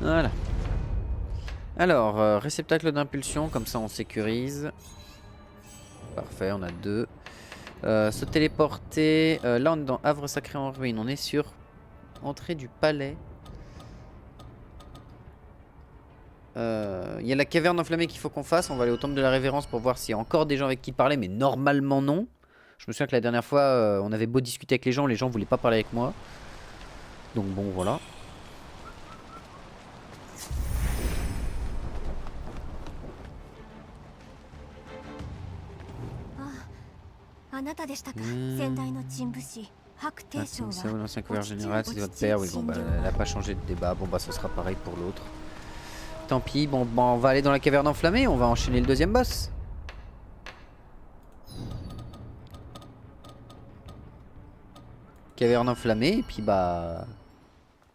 Voilà. Alors, réceptacle d'impulsion, comme ça on sécurise. Parfait, on a 2. Se téléporter. Là, on est dans Havre Sacré en ruine. On est sur entrée du palais. Il y a la caverne enflammée qu'il faut qu'on fasse. On va aller au temple de la révérence pour voir s'il y a encore des gens avec qui parler. Mais normalement, non. Je me souviens que la dernière fois, on avait beau discuter avec les gens voulaient pas parler avec moi. Donc bon, voilà. C'est l'ancien couvert général, c'est votre père. Oui, bon, bah, elle a pas changé de débat. Bon, bah, ce sera pareil pour l'autre. Tant pis, bon, bah, on va aller dans la caverne enflammée. On va enchaîner le deuxième boss. Caverne enflammée, et puis bah.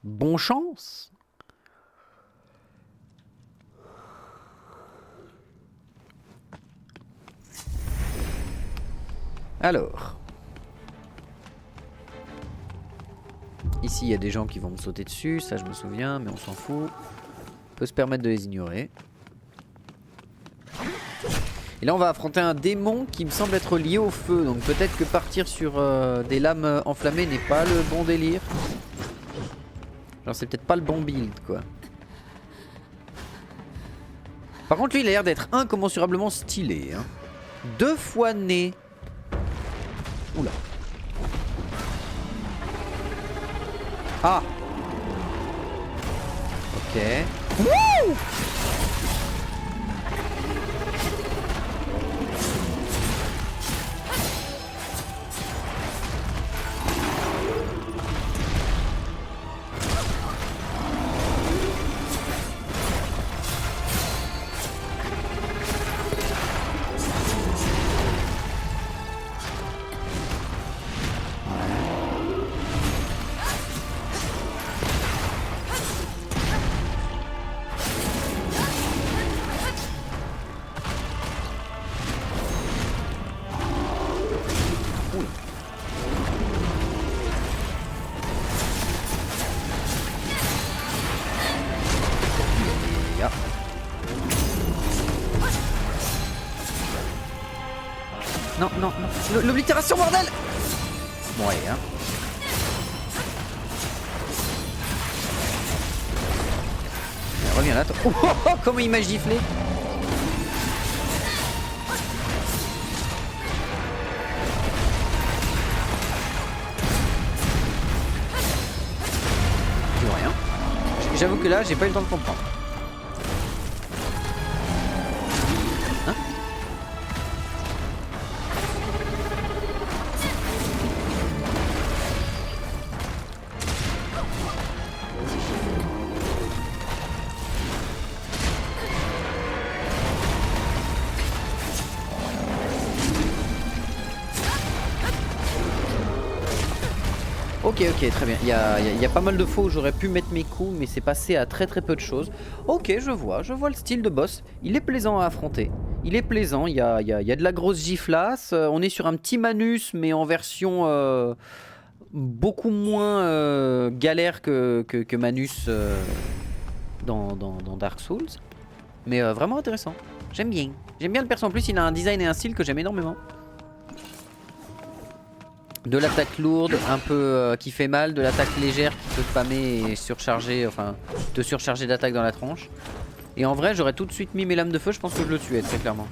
Bon chance! Alors. Ici, il y a des gens qui vont me sauter dessus, ça je me souviens, mais on s'en fout. On peut se permettre de les ignorer. Et là, on va affronter un démon qui me semble être lié au feu. Donc peut-être que partir sur des lames enflammées n'est pas le bon délire. Genre, c'est peut-être pas le bon build, quoi. Par contre, lui, il a l'air d'être incommensurablement stylé. Hein. 2 fois né. Oula. Ah. Ok. Wouh! Non, non, non. L'oblitération, bordel! Bon, allez, hein. Reviens là, toi. Oh, oh, oh, comment il m'a giflé! Je vois rien. J'avoue que là, j'ai pas eu le temps de comprendre. Hein? Ok, ok, très bien. Il y a pas mal de fois où j'aurais pu mettre mes coups, mais c'est passé à très peu de choses. Ok, je vois le style de boss. Il est plaisant à affronter. Il est plaisant, il y a de la grosse giflasse. On est sur un petit Manus, mais en version beaucoup moins galère que Manus dans Dark Souls. Mais vraiment intéressant. J'aime bien. J'aime bien le perso. En plus, il a un design et un style que j'aime énormément. De l'attaque lourde, un peu qui fait mal, de l'attaque légère qui peut spammer et surcharger, enfin te surcharger d'attaque dans la tronche. Et en vrai, j'aurais tout de suite mis mes lames de feu, je pense que je le tuais très clairement.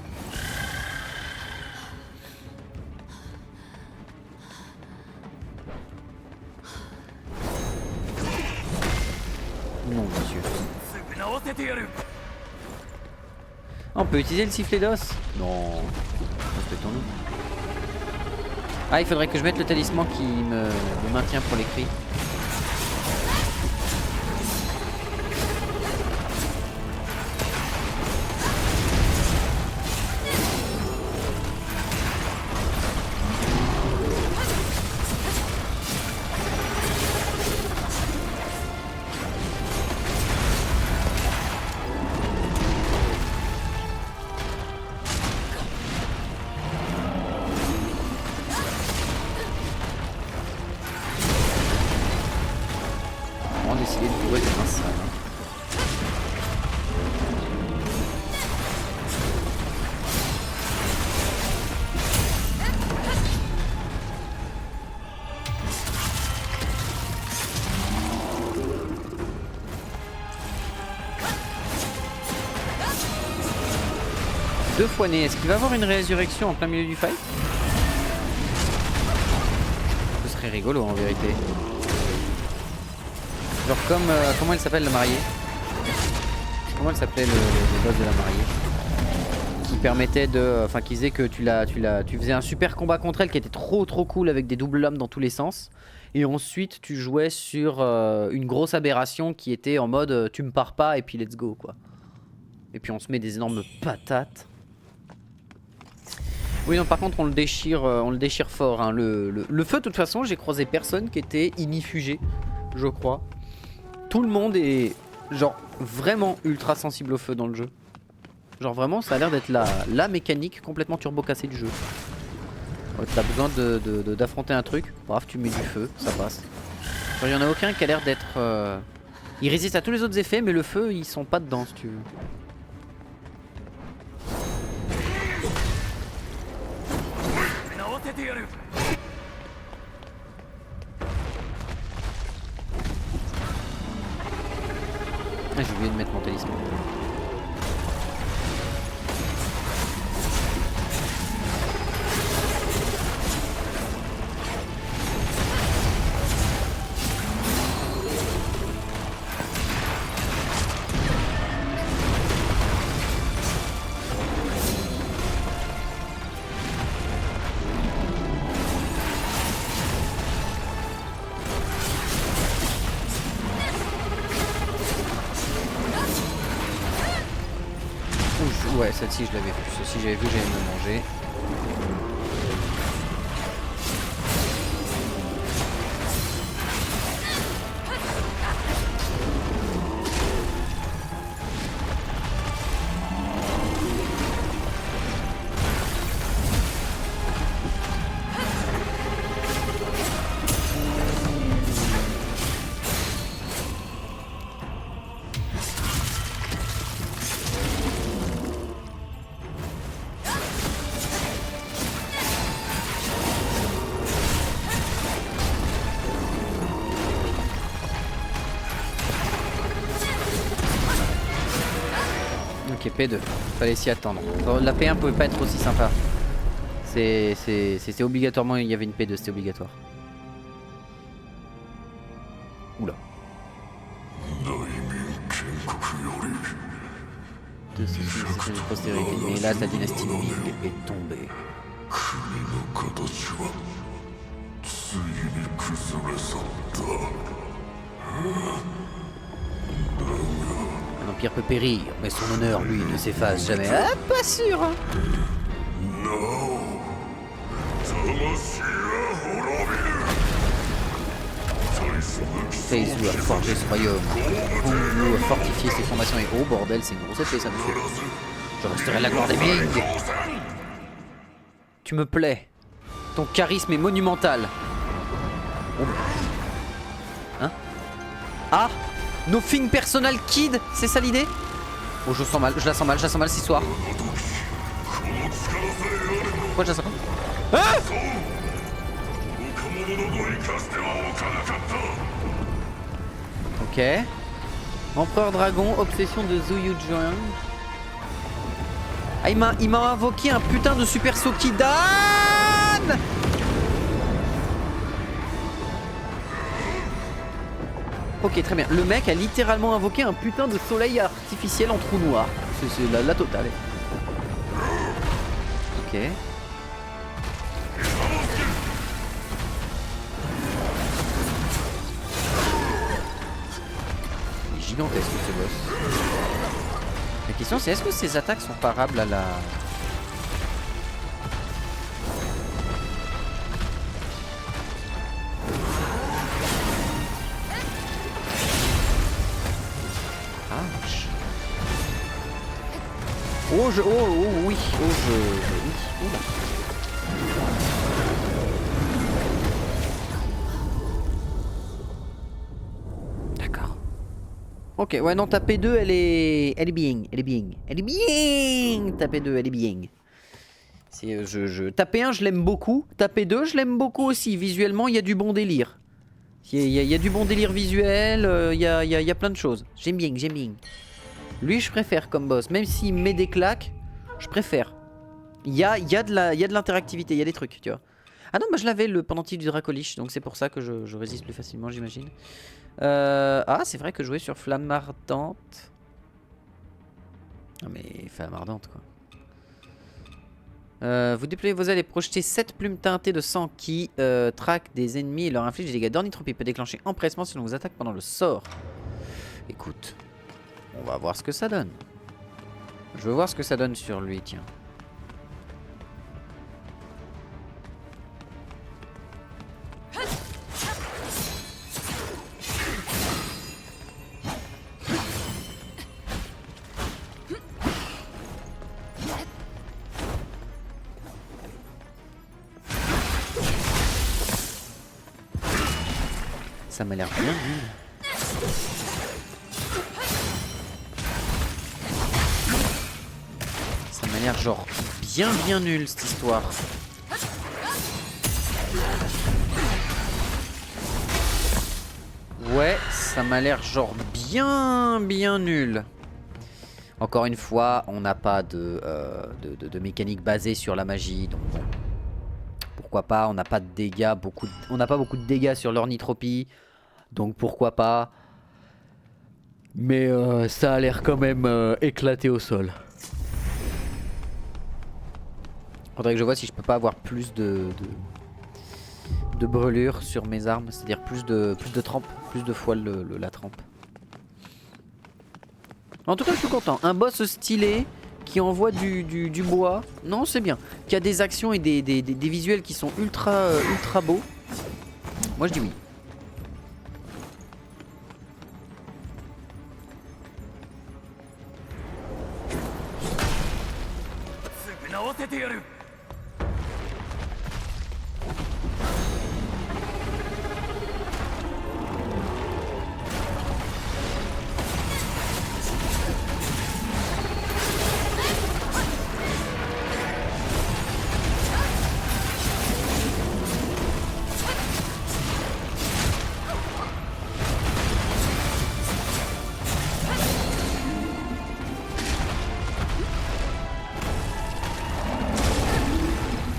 Non, monsieur. On peut utiliser le sifflet d'os? Non. Respectons-nous. Ah, il faudrait que je mette le talisman qui me maintient pour les cris. Décidé de jouer comme un sale. 2 fois né. Est-ce qu'il va avoir une résurrection en plein milieu du fight? Ce serait rigolo en vérité. Genre comme... comment elle s'appelle la mariée? Comment elle s'appelait le boss de la mariée? Qui permettait de... Enfin qui disait que tu faisais un super combat contre elle qui était trop cool avec des doubles lames dans tous les sens. Et ensuite tu jouais sur une grosse aberration qui était en mode tu me pars pas et puis let's go quoi. Et puis on se met des énormes patates. Oui non par contre on le déchire fort hein. Le feu de toute façon j'ai croisé personne qui était inifugé je crois. Tout le monde est genre vraiment ultra sensible au feu dans le jeu. Genre vraiment ça a l'air d'être la mécanique complètement turbo cassée du jeu. Ouais, t'as besoin d'affronter un truc, bref tu mets du feu, ça passe. Genre y en a aucun qui a l'air d'être... Il résiste à tous les autres effets mais le feu ils sont pas dedans si tu veux. Ah, j'ai oublié de mettre mon talisman. Ouais, celle-ci je l'avais vue. Celle-ci j'avais vu, j'allais me manger. Ok, P2, fallait s'y attendre. La P1 pouvait pas être aussi sympa. C'était obligatoirement, il y avait une P2, c'était obligatoire. Oula. De ce système de postérité, mais là la dynastie Ming est tombée. Un empire peut périr, mais son honneur, lui, ne s'efface jamais. Ah, pas sûr hein. Seizu a forgé ce royaume. Gongwu a fortifié ses formations et oh bordel, c'est une grosse épée ça monsieur. Je resterai la gloire des Ming. Tu me plais. Ton charisme est monumental. Oh. Hein? Ah! Nothing personal kid, c'est ça l'idée? Oh je sens mal, je la sens mal ce soir. Pourquoi je la sens mal? Ah! Ok. Empereur dragon, obsession de Zhu Yujuan. Ah il m'a invoqué un putain de super Sokidan. Ok très bien, le mec a littéralement invoqué un putain de soleil artificiel en trou noir. C'est la totale. Ok. Il est gigantesque ce boss. La question c'est est-ce que ses attaques sont parables à la... Oh oui, oui, oula. D'accord. Ok, ouais non ta P2 elle est bien, ta P2 elle est bien. Ta P1 je l'aime beaucoup, ta P2 je l'aime beaucoup aussi, visuellement il y a du bon délire. Il y a du bon délire visuel, il y a plein de choses. J'aime bien. Lui je préfère comme boss, même s'il met des claques, Je préfère. Il y a de l'interactivité, il y a des trucs, tu vois. Ah non, moi je l'avais le pendentif du Dracolich, donc c'est pour ça que je résiste plus facilement, j'imagine. Ah, c'est vrai que jouer sur Flamme Ardente. Non mais Flamme Ardente quoi. Vous déployez vos ailes et projetez 7 plumes teintées de sang qui traquent des ennemis et leur infligent des dégâts d'ornithropie. Peut déclencher empressement si l'on vous attaque pendant le sort. Écoute, on va voir ce que ça donne. Je veux voir ce que ça donne sur lui, tiens. Ça m'a l'air bien nul. Ça m'a l'air genre bien nul cette histoire. Ouais, ça m'a l'air genre bien nul. Encore une fois, on n'a pas de mécanique basée sur la magie, donc bon. Pourquoi pas, on n'a pas de dégâts, on n'a pas beaucoup de dégâts sur l'ornithropie, donc pourquoi pas. Mais ça a l'air quand même éclaté au sol. Faudrait que je vois si je peux pas avoir plus de brûlure sur mes armes, c'est-à-dire plus de trempe, plus de fois la trempe. En tout cas, je suis content. Un boss stylé qui envoie du bois. Non, c'est bien. Qui a des actions et des visuels qui sont ultra beaux. Moi, je dis oui.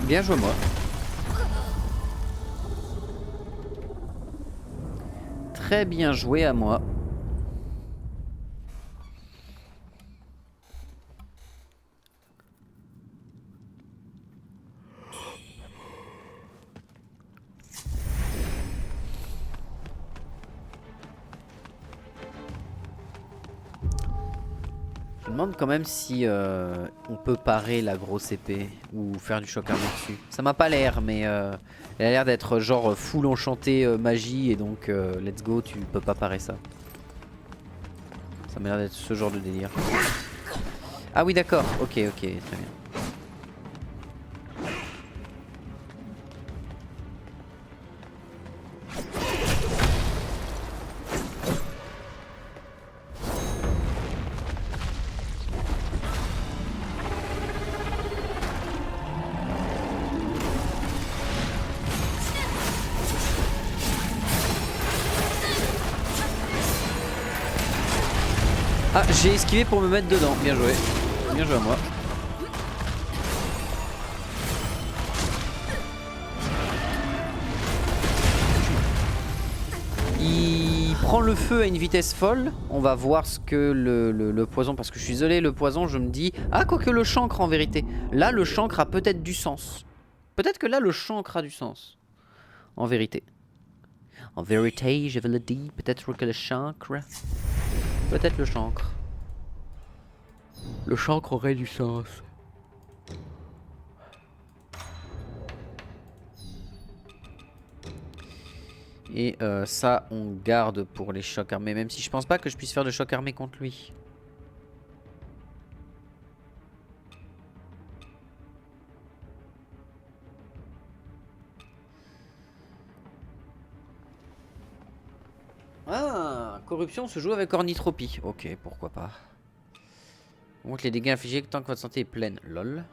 Bien joué moi. Très bien joué à moi. Je me demande quand même si on peut parer la grosse épée ou faire du choc armé dessus. Ça m'a pas l'air, mais elle a l'air d'être genre full enchanté magie et donc let's go, tu peux pas parer ça. Ça m'a l'air d'être ce genre de délire. Ah oui d'accord, ok, très bien. Ah, j'ai esquivé pour me mettre dedans. Bien joué. Bien joué à moi. Il prend le feu à une vitesse folle. On va voir ce que le poison... Parce que je suis désolé, le poison, je me dis... Ah, quoique le chancre en vérité. Là, le chancre a peut-être du sens. Peut-être que là, le chancre a du sens. En vérité. En vérité, je vais le dire. Peut-être que le chancre... Peut-être le chancre. Le chancre aurait du sens. Et ça, on garde pour les chocs armés. Même si je pense pas que je puisse faire de choc armé contre lui. Ah, corruption se joue avec ornithropie. Ok, pourquoi pas. Augmente les dégâts infligés tant que votre santé est pleine. Lol.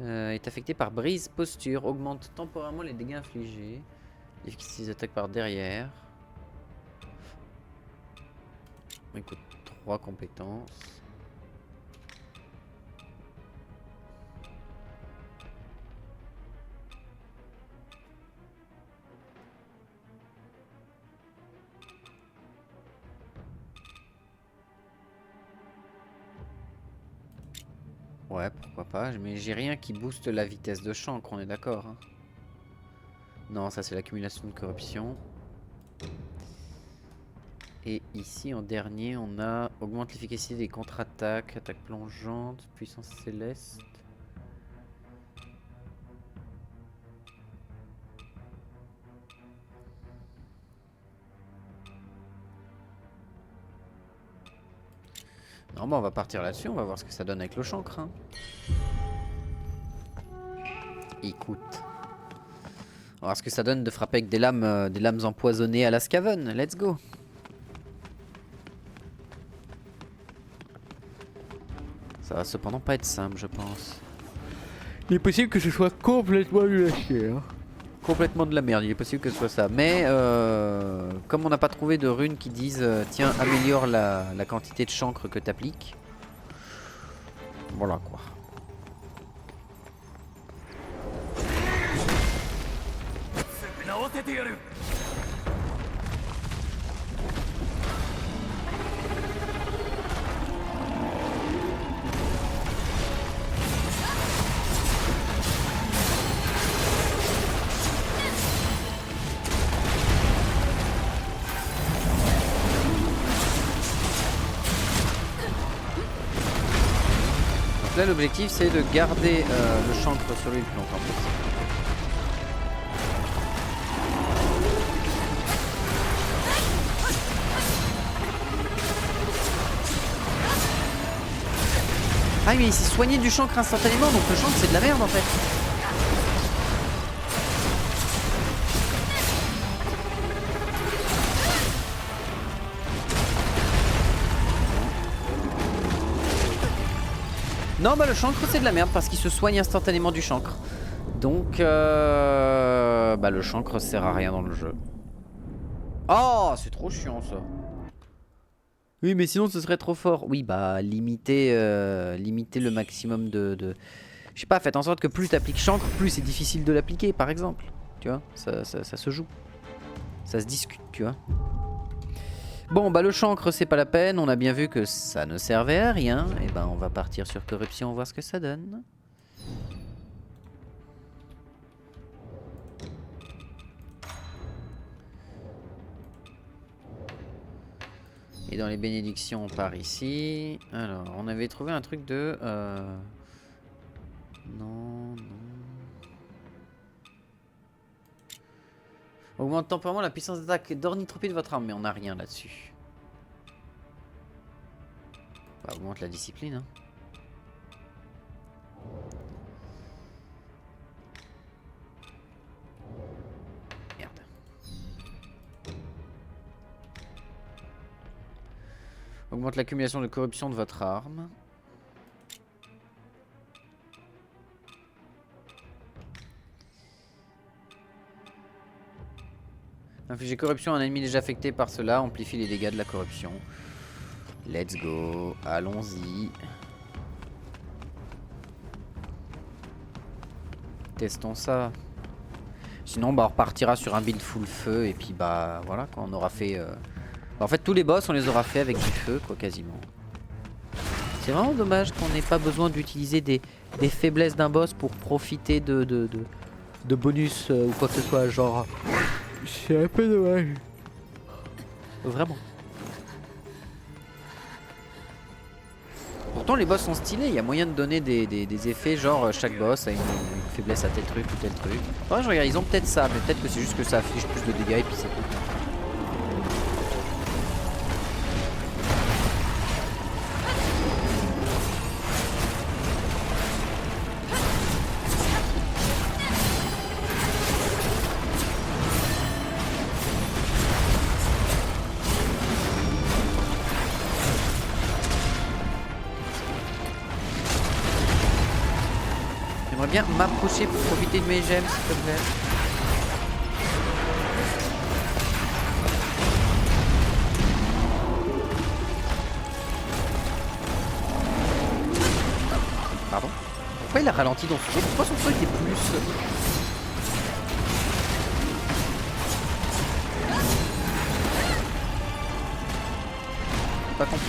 Est affecté par brise posture. Augmente temporairement les dégâts infligés. L'efficacité des attaques par derrière. Écoute, 3 compétences. Ouais, pourquoi pas. Mais j'ai rien qui booste la vitesse de chancre, on est d'accord. Hein. Non, ça c'est l'accumulation de corruption. Et ici en dernier, on a augmente l'efficacité des contre-attaques, attaque plongeante, puissance céleste. Non, bah on va partir là-dessus, on va voir ce que ça donne avec le chancre. Hein. Écoute. On va voir ce que ça donne de frapper avec des lames empoisonnées à la Skaven. Let's go. Ça va cependant pas être simple, je pense. Il est possible que ce soit complètement du lâcher. Hein. Complètement de la merde, il est possible que ce soit ça. Mais comme on n'a pas trouvé de runes qui disent tiens, améliore la quantité de chancre que tu appliques. Voilà quoi. Là l'objectif c'est de garder le chancre sur lui le plus longtemps possible. Ah mais il s'est soigné du chancre instantanément donc le chancre c'est de la merde en fait. Non bah le chancre c'est de la merde parce qu'il se soigne instantanément du chancre. Donc bah le chancre sert à rien dans le jeu. Oh c'est trop chiant ça. Oui mais sinon ce serait trop fort. Oui bah limiter le maximum de... Je sais pas, faites en sorte que plus t'appliques chancre, plus c'est difficile de l'appliquer par exemple. Tu vois, ça se joue. Ça se discute tu vois. Bon bah le chancre c'est pas la peine, on a bien vu que ça ne servait à rien. Et ben on va partir sur corruption, voir ce que ça donne. Et dans les bénédictions on part ici. Alors on avait trouvé un truc de... Non, non... Augmente temporairement la puissance d'attaque d'ornithropie de votre arme, mais on n'a rien là-dessus. Bah, augmente la discipline. Hein. Merde. Augmente l'accumulation de corruption de votre arme. Infliger corruption à un ennemi déjà affecté par cela, amplifie les dégâts de la corruption. Let's go, allons-y. Testons ça. Sinon bah on repartira sur un build full feu et puis bah voilà quand on aura fait... Bah, en fait tous les boss on les aura fait avec du feu quoi quasiment. C'est vraiment dommage qu'on n'ait pas besoin d'utiliser des faiblesses d'un boss pour profiter de bonus ou quoi que ce soit genre... C'est un peu dommage. Vraiment. Pourtant les boss sont stylés, il y a moyen de donner des effets genre chaque boss a une faiblesse à tel truc ou tel truc. Ouais je regarde, ils ont peut-être ça, mais peut-être que c'est juste que ça affiche plus de dégâts et puis c'est tout. J'aimerais bien m'approcher pour profiter de mes gemmes s'il te plaît. Pardon? Pourquoi il a ralenti dans son saut? Pourquoi son saut était plus... Pas compris.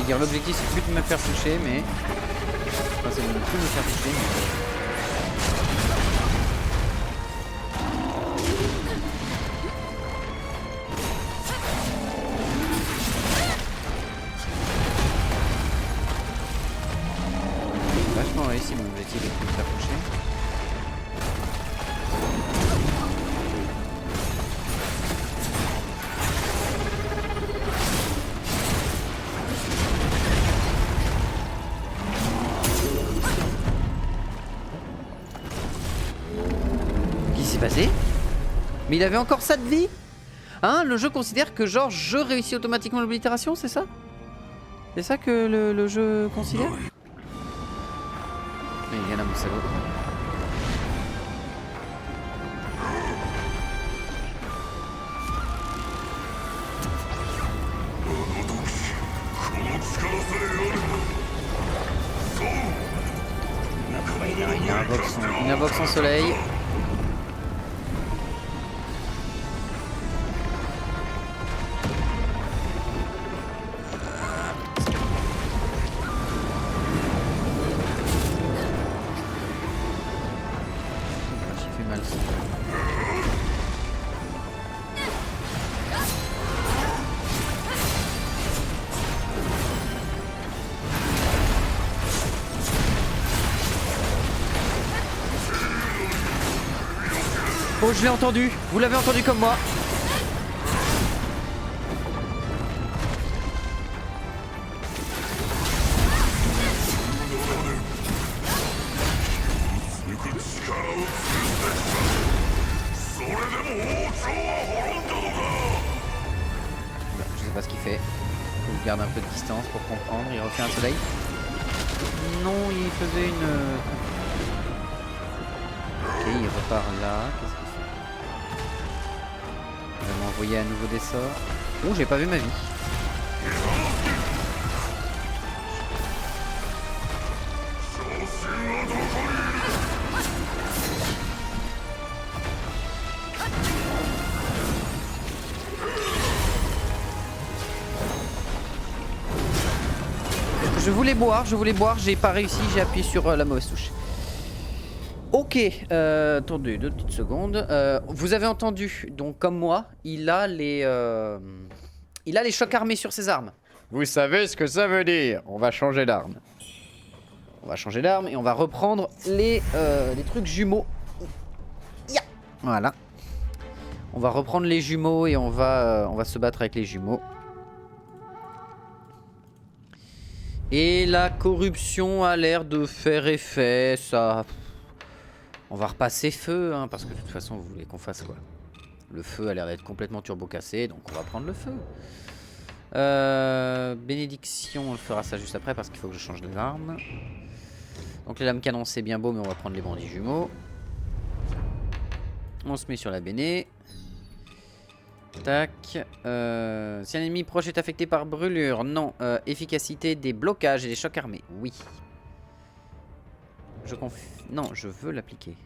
dire l'objectif c'est plus de me faire toucher mais... Enfin c'est de ne plus me faire toucher mais... Vachement réussi mon objectif de me faire toucher. Passé. Mais il avait encore ça de vie. Hein, le jeu considère que genre je réussis automatiquement l'oblitération, c'est ça? C'est ça que le jeu considère? Mais il y en a mon salaud. Il invoque son soleil. Oh, je l'ai entendu. Vous l'avez entendu comme moi. Je sais pas ce qu'il fait. Il garde un peu de distance pour comprendre. Il refait un soleil. Non, il faisait une... Ok, il repart là. Qu'est-ce qu'il fait? Il va m'envoyer à nouveau des sorts. Oh, j'ai pas vu ma vie. Je voulais boire, j'ai pas réussi, j'ai appuyé sur la mauvaise touche. Ok, attendez 2 petites secondes. Vous avez entendu, donc comme moi, il a les chocs armés sur ses armes. Vous savez ce que ça veut dire? On va changer d'arme. On va changer d'arme et on va reprendre les trucs jumeaux. Yeah. Voilà. On va reprendre les jumeaux et on va se battre avec les jumeaux. Et la corruption a l'air de faire effet, ça... On va repasser feu, hein, parce que de toute façon, vous voulez qu'on fasse quoi? Le feu a l'air d'être complètement turbo cassé, donc on va prendre le feu. Bénédiction, on le fera ça juste après, parce qu'il faut que je change les armes. Donc les lames canon, c'est bien beau, mais on va prendre les bandits jumeaux. On se met sur la béné. Tac. Si un ennemi proche est affecté par brûlure, non. Efficacité des blocages et des chocs armés, oui. Non, je veux l'appliquer.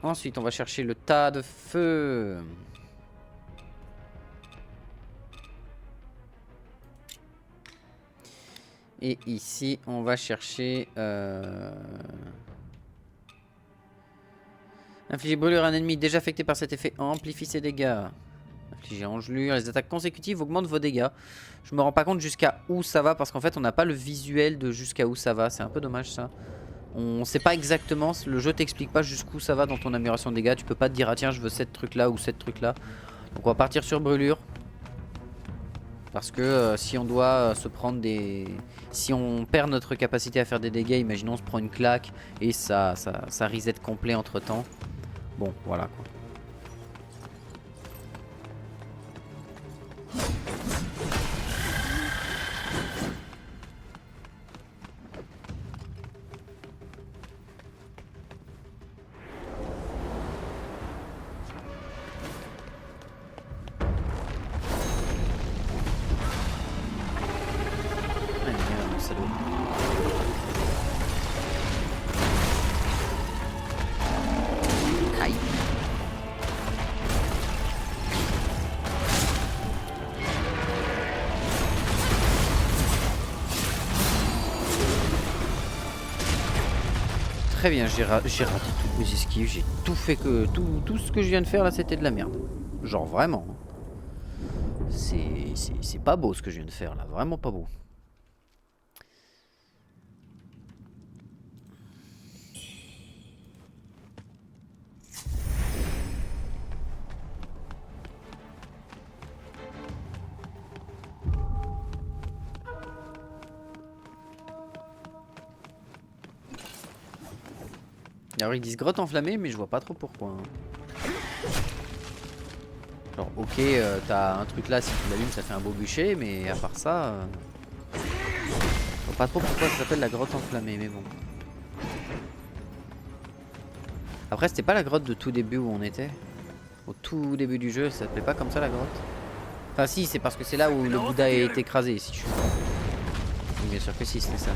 Ensuite, on va chercher le tas de feu. Et ici, on va chercher... Infliger brûlure à un ennemi déjà affecté par cet effet amplifie ses dégâts. Infliger engelure. Les attaques consécutives augmentent vos dégâts. Je me rends pas compte jusqu'à où ça va parce qu'en fait on n'a pas le visuel de jusqu'à où ça va. C'est un peu dommage ça. On sait pas exactement. Le jeu t'explique pas jusqu'où ça va dans ton amélioration de dégâts. Tu peux pas te dire ah tiens je veux cette truc là ou cette truc là. Donc on va partir sur brûlure. Parce que si on doit se prendre des... Si on perd notre capacité à faire des dégâts, imaginons on se prend une claque et ça reset complet entre temps. Bon, voilà quoi. très bien, j'ai raté toutes mes esquives, j'ai tout fait que... Tout ce que je viens de faire là c'était de la merde. Genre vraiment. C'est pas beau ce que je viens de faire là, vraiment pas beau. Alors ils disent grotte enflammée mais je vois pas trop pourquoi. Hein. Genre ok t'as un truc là, si tu l'allumes ça fait un beau bûcher, mais à part ça... je vois pas trop pourquoi ça s'appelle la grotte enflammée, mais bon. Après c'était pas la grotte de tout début où on était. Au tout début du jeu, ça s'appelait pas comme ça la grotte. Enfin si, c'est parce que c'est là où le Bouddha est écrasé, si tu veux. Oui, bien sûr que si, c'était ça.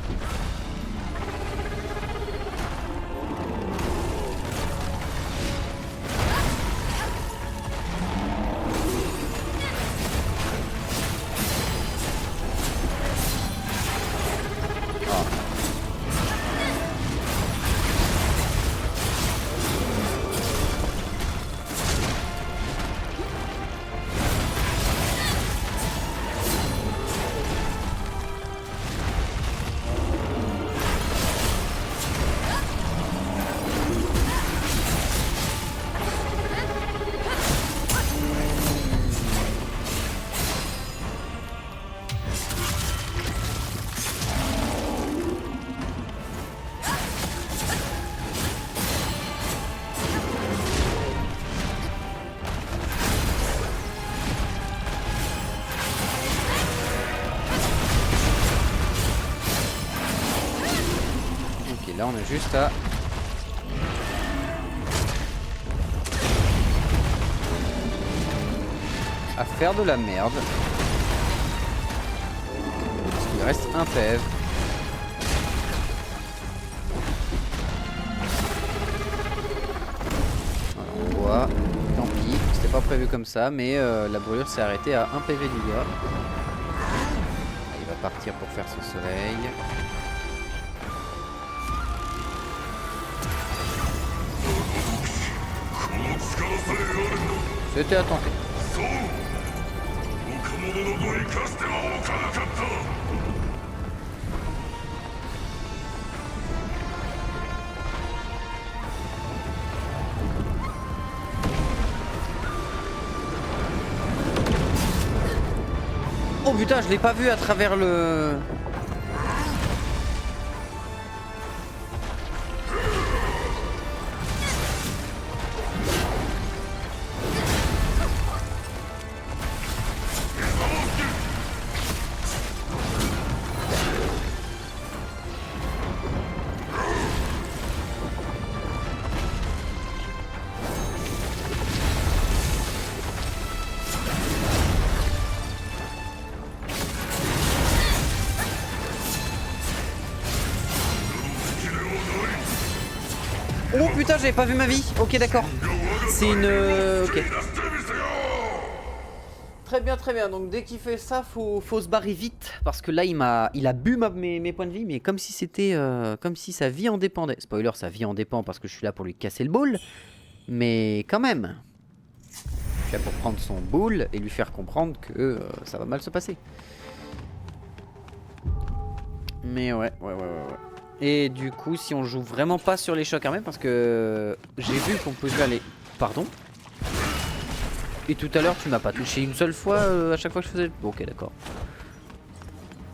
Là on a juste à faire de la merde. Parce qu'il reste un PV. Voilà, on voit. Tant pis, c'était pas prévu comme ça, mais la brûlure s'est arrêtée à 1 PV du gars. Il va partir pour faire son soleil. C'était à tenter. Oh putain, je l'ai pas vu à travers le... Oh putain, j'avais pas vu ma vie. Ok, d'accord. C'est une... ok. Très bien, très bien. Donc dès qu'il fait ça, faut se barrer vite. Parce que là, il a bu mes points de vie. Mais comme si c'était... comme si sa vie en dépendait. Spoiler, sa vie en dépend parce que je suis là pour lui casser le boule. Mais quand même. Je suis là pour prendre son boule et lui faire comprendre que ça va mal se passer. Mais ouais. Et du coup, si on joue vraiment pas sur les chocs armés, parce que j'ai vu qu'on peut jouer les... Pardon? Et tout à l'heure, tu m'as pas touché une seule fois à chaque fois que je faisais... Bon, ok, d'accord.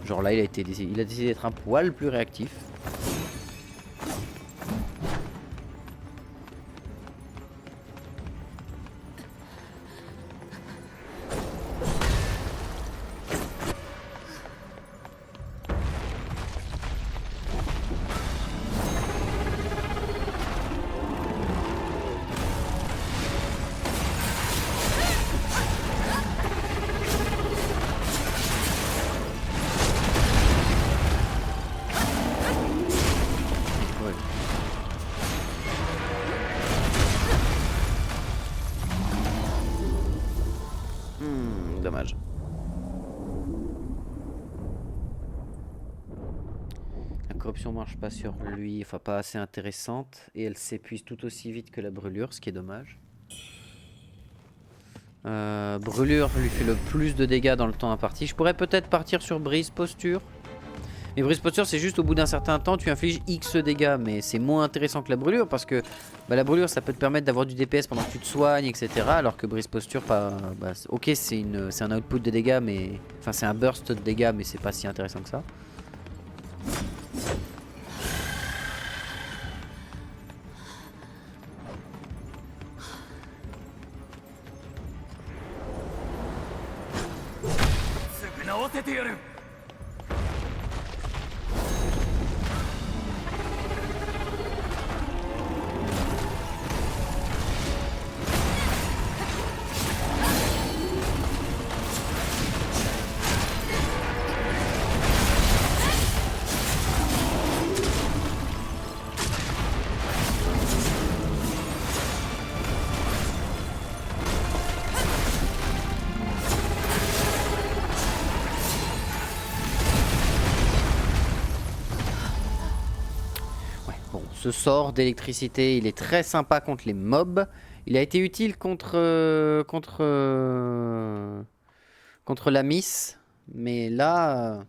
Genre là, il a décidé d'être un poil plus réactif. Dommage. option marche pas sur lui, enfin pas assez intéressante. Et elle s'épuise tout aussi vite que la brûlure, ce qui est dommage. Brûlure lui fait le plus de dégâts dans le temps imparti. Je pourrais peut-être partir sur brise posture. Mais brise posture c'est juste au bout d'un certain temps tu infliges X dégâts. Mais c'est moins intéressant que la brûlure parce que bah, la brûlure ça peut te permettre d'avoir du DPS pendant que tu te soignes etc. Alors que brise posture pas, bah, ok c'est un output de dégâts mais... Enfin c'est un burst de dégâts mais c'est pas si intéressant que ça. Ce sort d'électricité, il est très sympa contre les mobs. Il a été utile contre la miss. Mais là...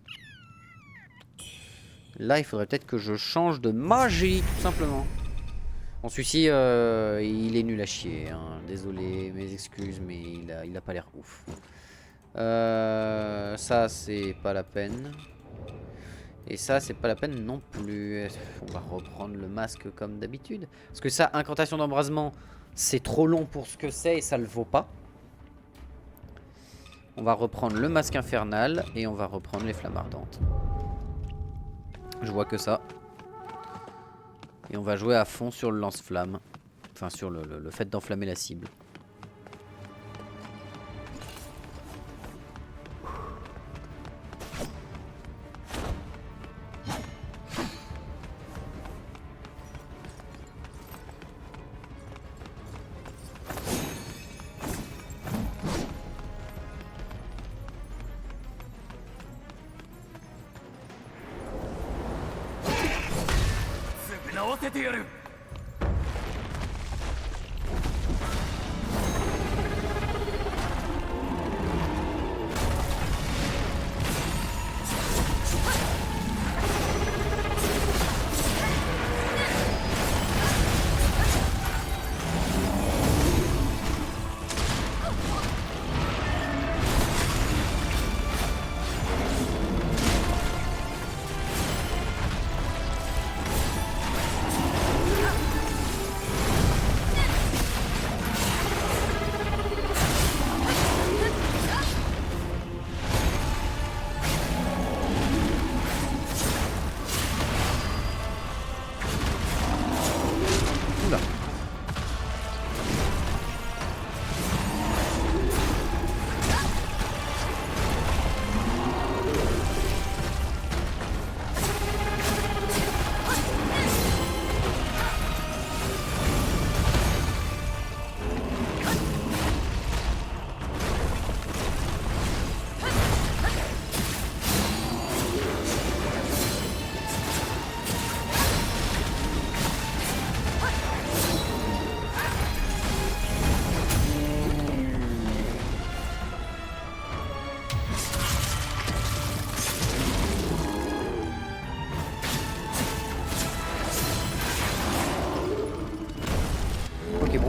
Là, il faudrait peut-être que je change de magie, tout simplement. Bon, celui-ci, il est nul à chier. Hein. Désolé, mes excuses, mais il a pas l'air ouf. Ça, c'est pas la peine. Et ça c'est pas la peine non plus. On va reprendre le masque comme d'habitude. Parce que ça, incantation d'embrasement, c'est trop long pour ce que c'est et ça le vaut pas. On va reprendre le masque infernal et on va reprendre les flammes ardentes. Je vois que ça. Et on va jouer à fond sur le lance-flamme. Enfin sur le fait d'enflammer la cible.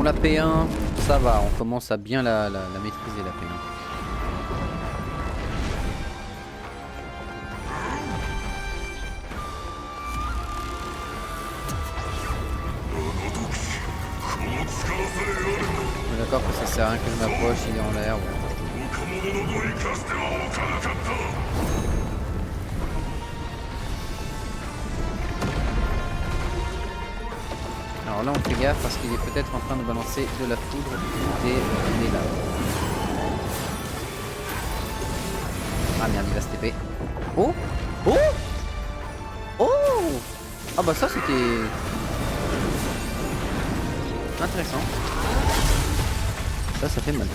La P1, ça va, on commence à bien la maîtriser la P1. D'accord que ça sert à rien que je m'approche, il est en l'air. Ouais. Alors là on fait gaffe parce qu'il est peut-être en train de balancer de la foudre des laves. Ah merde il va se TP. Oh. Oh. Oh. Ah bah ça c'était intéressant. Ça fait mal.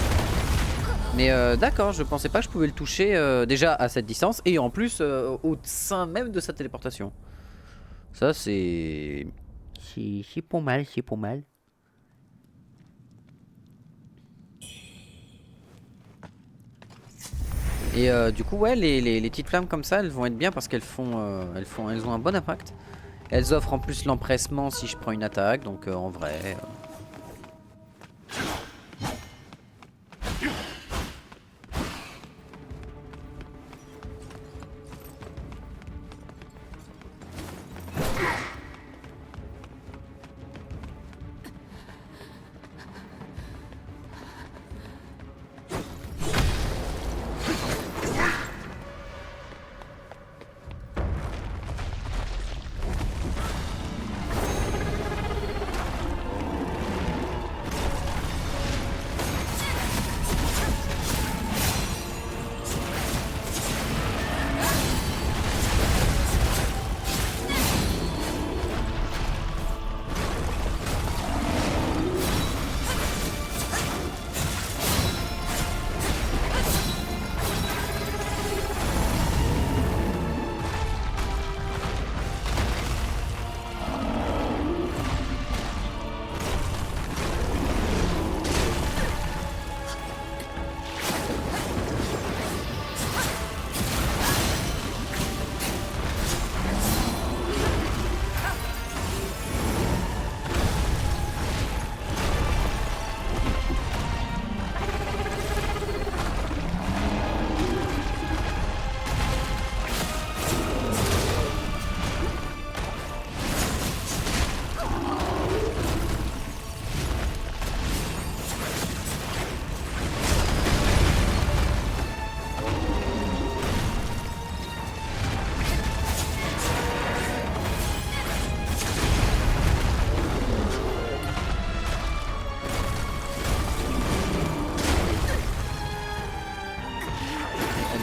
Mais d'accord, je pensais pas que je pouvais le toucher déjà à cette distance et en plus au sein même de sa téléportation. Ça c'est... C'est pas mal, c'est pas mal. Et du coup ouais les petites flammes comme ça elles vont être bien parce qu'elles elles ont un bon impact. Elles offrent en plus l'empressement si je prends une attaque donc en vrai...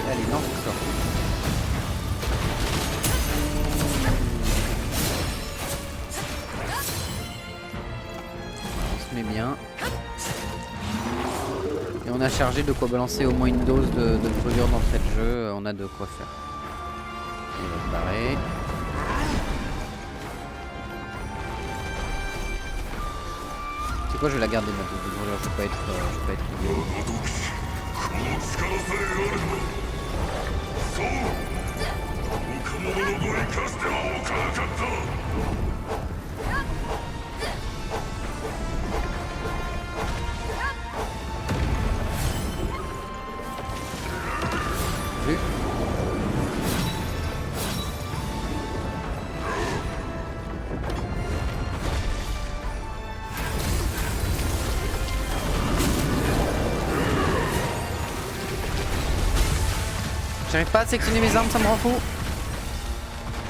Allez, non, c'est ça. On se met bien. Et on a chargé de quoi balancer au moins une dose de brûlure d'entrée de jeu. On a de quoi faire. Il va se barrer. C'est quoi, je vais la garder ma dose de brûlure, je vais pas être idiot. Vu. J'arrive pas à sectionner mes armes, ça me rend fou.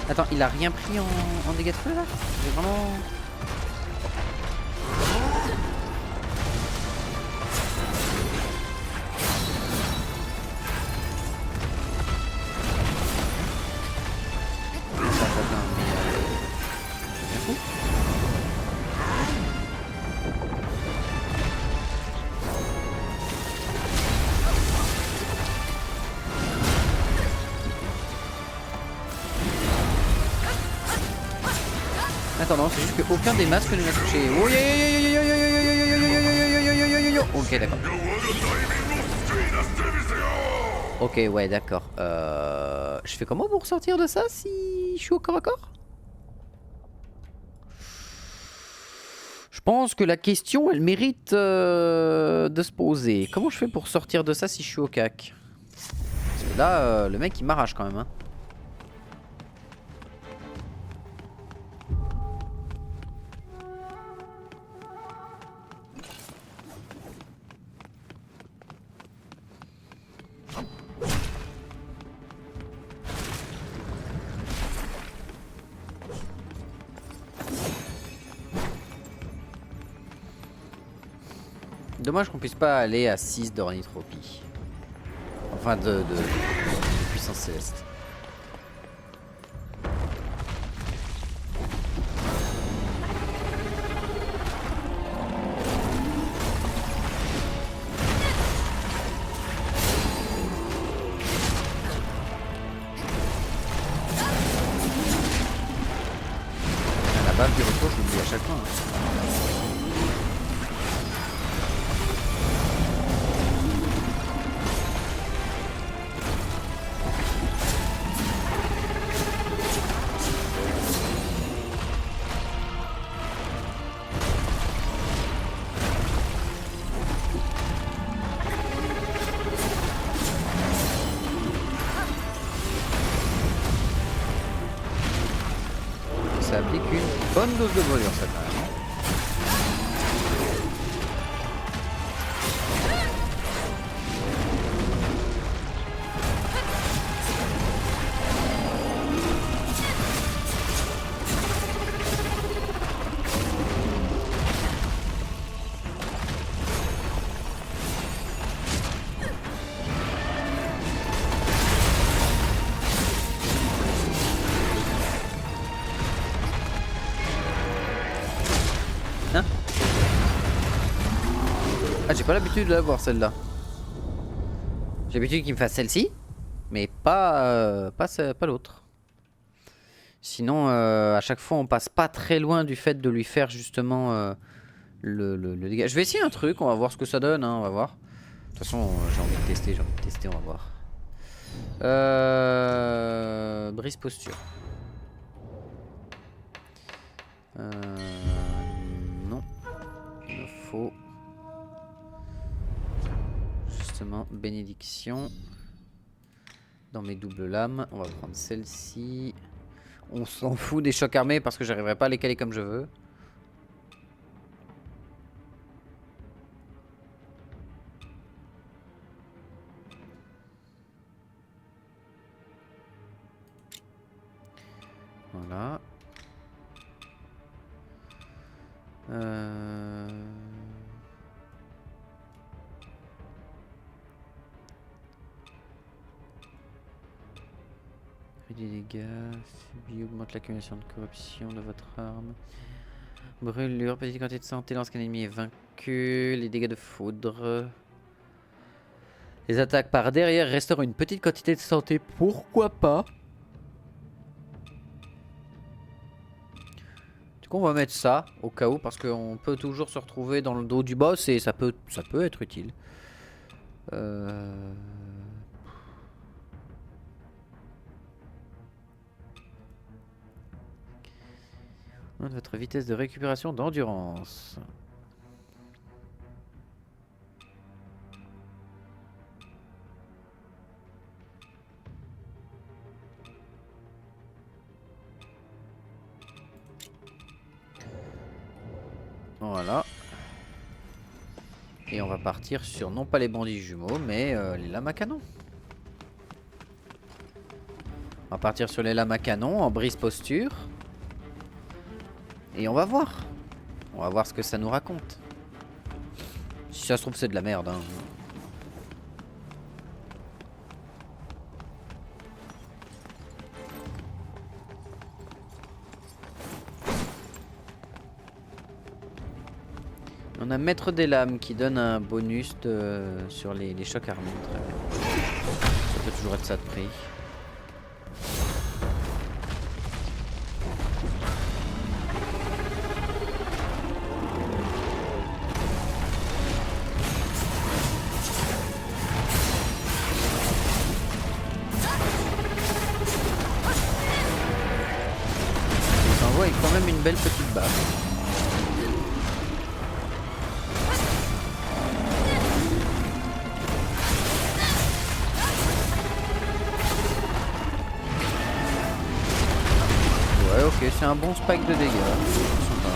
Attends, il a rien pris en dégâts de feu là? J'ai vraiment... Attends, non, c'est juste qu'aucun des masques ne m'a touché. Ok, d'accord. Ok, ouais, d'accord. Je fais comment pour sortir de ça si je suis au corps à corps? Je pense que la question, elle mérite de se poser. Comment je fais pour sortir de ça si je suis au cac? Parce que là, le mec, il m'arrache quand même, hein. Dommage qu'on puisse pas aller à 6 d'ornithropie. Enfin de puissance céleste. phase du retour, je l'oublie à chaque fois. Hein. Ça applique une bonne dose de brûlure, ça quand même. Ah, j'ai pas l'habitude de la voir celle-là. J'ai l'habitude qu'il me fasse celle-ci, mais pas l'autre. Sinon, à chaque fois, on passe pas très loin du fait de lui faire justement le dégât. Je vais essayer un truc, on va voir ce que ça donne, hein, on va voir. De toute façon, j'ai envie de tester, on va voir. Brise posture. Non, il me faut... Justement, bénédiction. Dans mes doubles lames, on va prendre celle-ci. On s'en fout des chocs armés parce que j'arriverai pas à les caler comme je veux. Voilà. Des dégâts, subit, augmente l'accumulation de corruption de votre arme. Brûlure, petite quantité de santé lorsqu'un ennemi est vaincu. Les dégâts de foudre. Les attaques par derrière restaurent une petite quantité de santé, pourquoi pas. Du coup on va mettre ça au cas où parce qu'on peut toujours se retrouver dans le dos du boss et ça peut être utile. Votre vitesse de récupération d'endurance. Voilà. Et on va partir sur non pas les bandits jumeaux mais les lames à canon. On va partir sur les lames à canon en brise posture. Et on va voir. On va voir ce que ça nous raconte. Si ça se trouve c'est de la merde hein. On a maître des lames qui donne un bonus sur les chocs armés. Très bien. Ça peut toujours être ça de prix. Il quand même une belle petite baffe. Ouais ok, c'est un bon spike de dégâts. Sympa.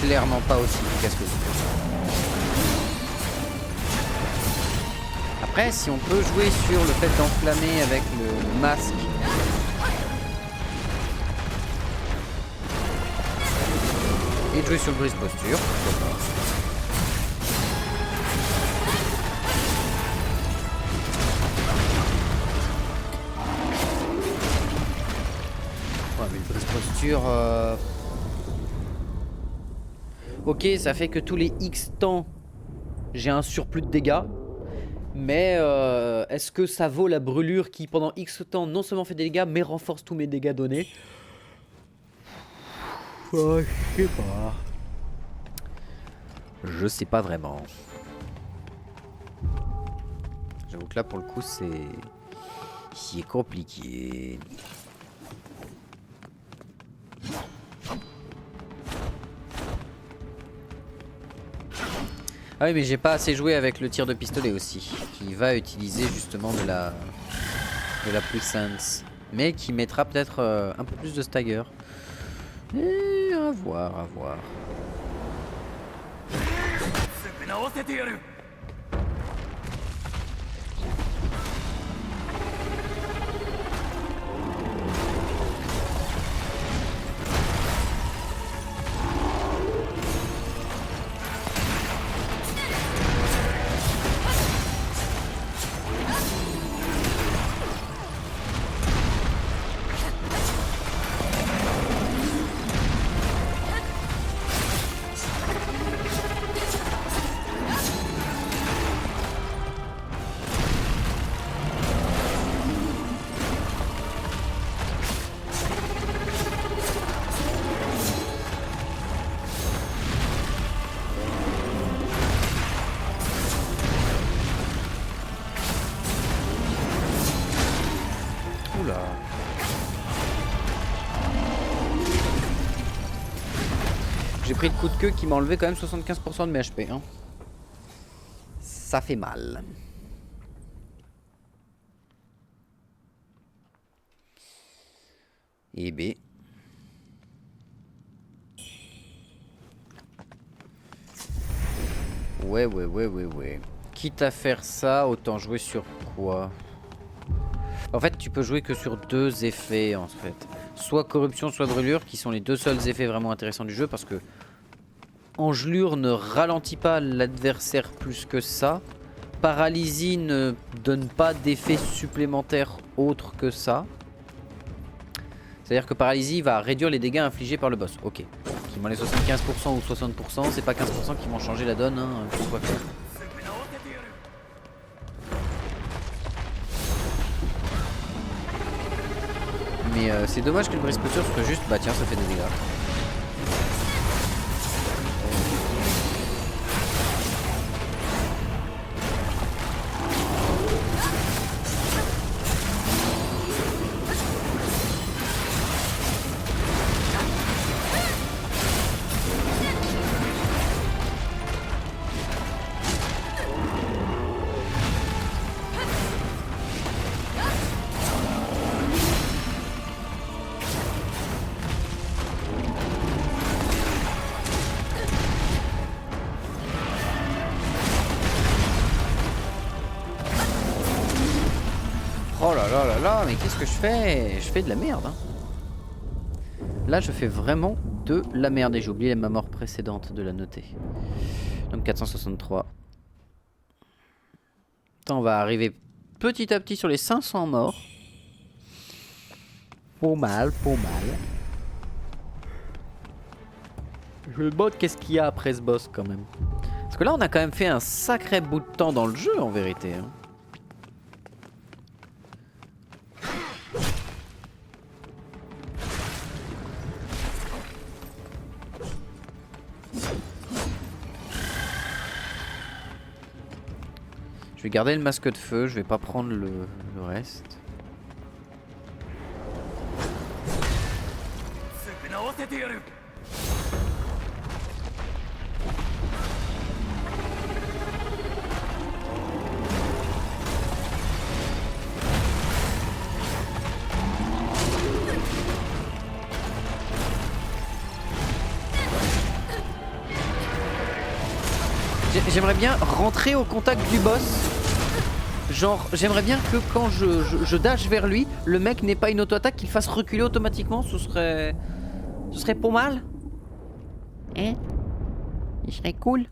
Clairement pas aussi efficace que ça. Après, si on peut jouer sur le fait d'enflammer avec le masque Et de jouer sur le brise posture. Ouais, mais le brise posture. Ok, ça fait que tous les X temps, j'ai un surplus de dégâts. Mais est-ce que ça vaut la brûlure qui pendant X temps non seulement fait des dégâts mais renforce tous mes dégâts donnés? Je sais pas. Je sais pas vraiment. J'avoue que là pour le coup c'est compliqué. Ah oui mais j'ai pas assez joué avec le tir de pistolet aussi, qui va utiliser justement de la puissance, mais qui mettra peut-être un peu plus de stagger. Et à voir, à voir. J'ai pris le coup de queue qui m'a enlevé quand même 75% de mes HP. Hein. Ça fait mal. Et B. Ouais. Quitte à faire ça, autant jouer sur quoi? En fait, tu peux jouer que sur deux effets en fait. Soit corruption, soit brûlure, qui sont les deux seuls effets vraiment intéressants du jeu parce que engelure ne ralentit pas l'adversaire plus que ça. Paralysie ne donne pas d'effet supplémentaire autre que ça. C'est-à-dire que paralysie va réduire les dégâts infligés par le boss. Ok. Qui m'enlève 75% ou 60%, c'est pas 15% qui vont changer la donne, hein, quoi faire. Mais c'est dommage que le brise posture soit juste, bah tiens, ça fait des dégâts. Oh là là là là, mais qu'est-ce que je fais? Je fais de la merde. Hein. Là, je fais vraiment de la merde. Et j'ai oublié ma mort précédente de la noter. Donc 463. Attends, on va arriver petit à petit sur les 500 morts. Pas mal, pas mal. Je me demande qu'est-ce qu'il y a après ce boss quand même. Parce que là, on a quand même fait un sacré bout de temps dans le jeu en vérité. Hein. Je vais garder le masque de feu, je vais pas prendre le reste. J'aimerais bien rentrer au contact du boss. Genre, j'aimerais bien que quand je dash vers lui, le mec n'ait pas une auto-attaque qu'il fasse reculer automatiquement. Ce serait pas mal. Hein? Il serait cool.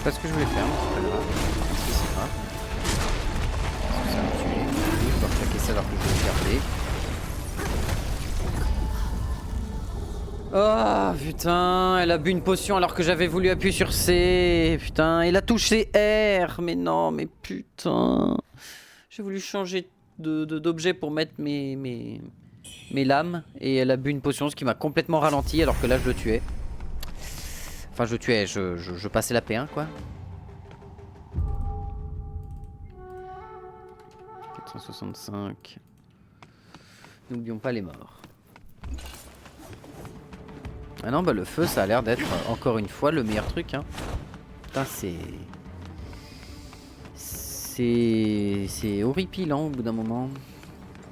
C'est pas ce que je voulais faire, mais c'est pas grave. Parce que c'est grave. Parce que ça me tue. Je dois claquer ça alors que je vais le garder. Oh putain, elle a bu une potion alors que j'avais voulu appuyer sur C. Putain, elle a touché R. Mais non, mais putain. J'ai voulu changer d'objet pour mettre mes lames. Et elle a bu une potion, ce qui m'a complètement ralenti alors que là je le tuais. Enfin je tuais, je passais la P1 quoi. 465. N'oublions pas les morts. Ah non bah le feu ça a l'air d'être encore une fois le meilleur truc hein. Putain c'est horripilant au bout d'un moment.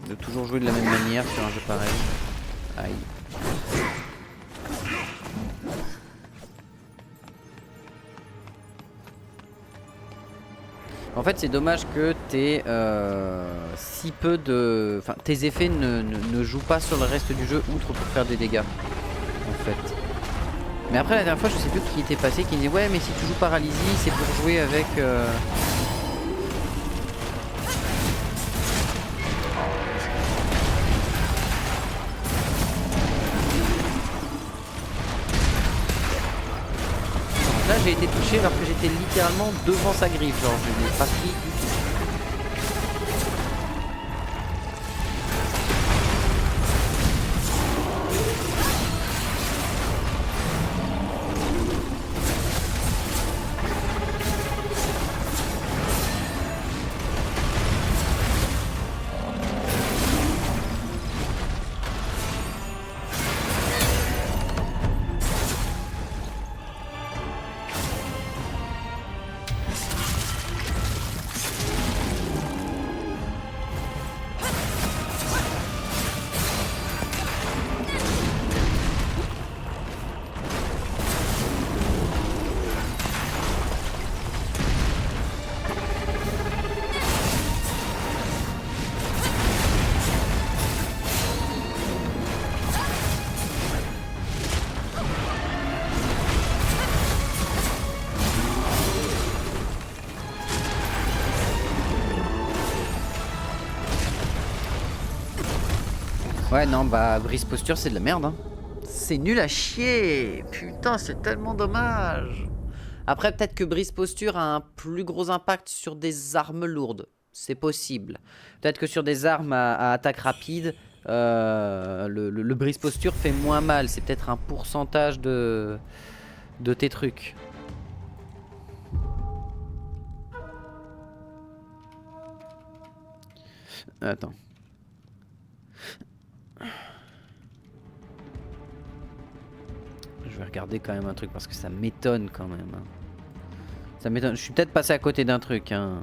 De toujours jouer de la même manière sur un jeu pareil. Aïe. En fait c'est dommage que t'aies si peu de... Enfin tes effets ne jouent pas sur le reste du jeu outre pour faire des dégâts. En fait. Mais après la dernière fois je sais plus qui était passé qui disait ouais mais si tu joues paralysie c'est pour jouer avec... Là j'ai été touché alors que j'étais littéralement devant sa griffe, genre je n'ai pas pris du tout. Ouais, non, bah, brise posture, c'est de la merde. Hein. C'est nul à chier. Putain, c'est tellement dommage. Après, peut-être que brise posture a un plus gros impact sur des armes lourdes. C'est possible. Peut-être que sur des armes à attaque rapide, le brise posture fait moins mal. C'est peut-être un pourcentage de tes trucs. Attends. Je vais regarder quand même un truc parce que ça m'étonne quand même. Hein. Ça m'étonne. Je suis peut-être passé à côté d'un truc. Hein.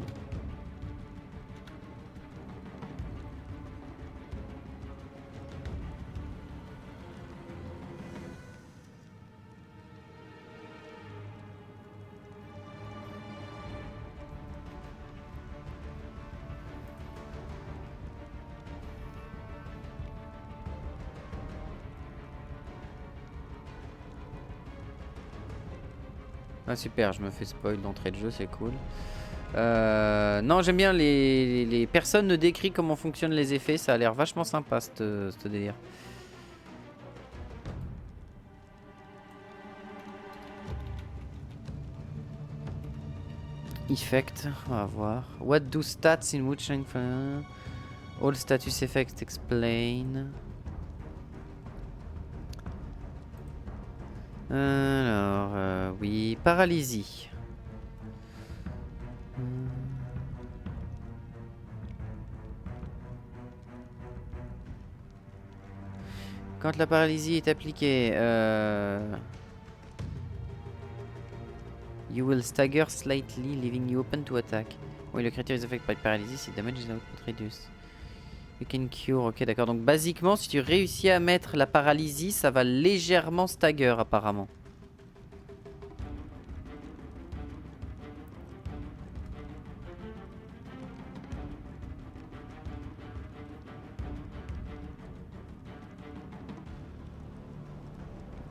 Ah super, je me fais spoil d'entrée de jeu, c'est cool. Non, j'aime bien les personnes ne décrit comment fonctionnent les effets, ça a l'air vachement sympa ce délire. Effect, on va voir. What do stats in which all status effects explain. Alors, oui, paralysie. Quand la paralysie est appliquée, you will stagger slightly, leaving you open to attack. Oui, le creature is affected by paralysis, si damage is output reduced. You can cure, ok d'accord. Donc basiquement, si tu réussis à mettre la paralysie, ça va légèrement stagger apparemment.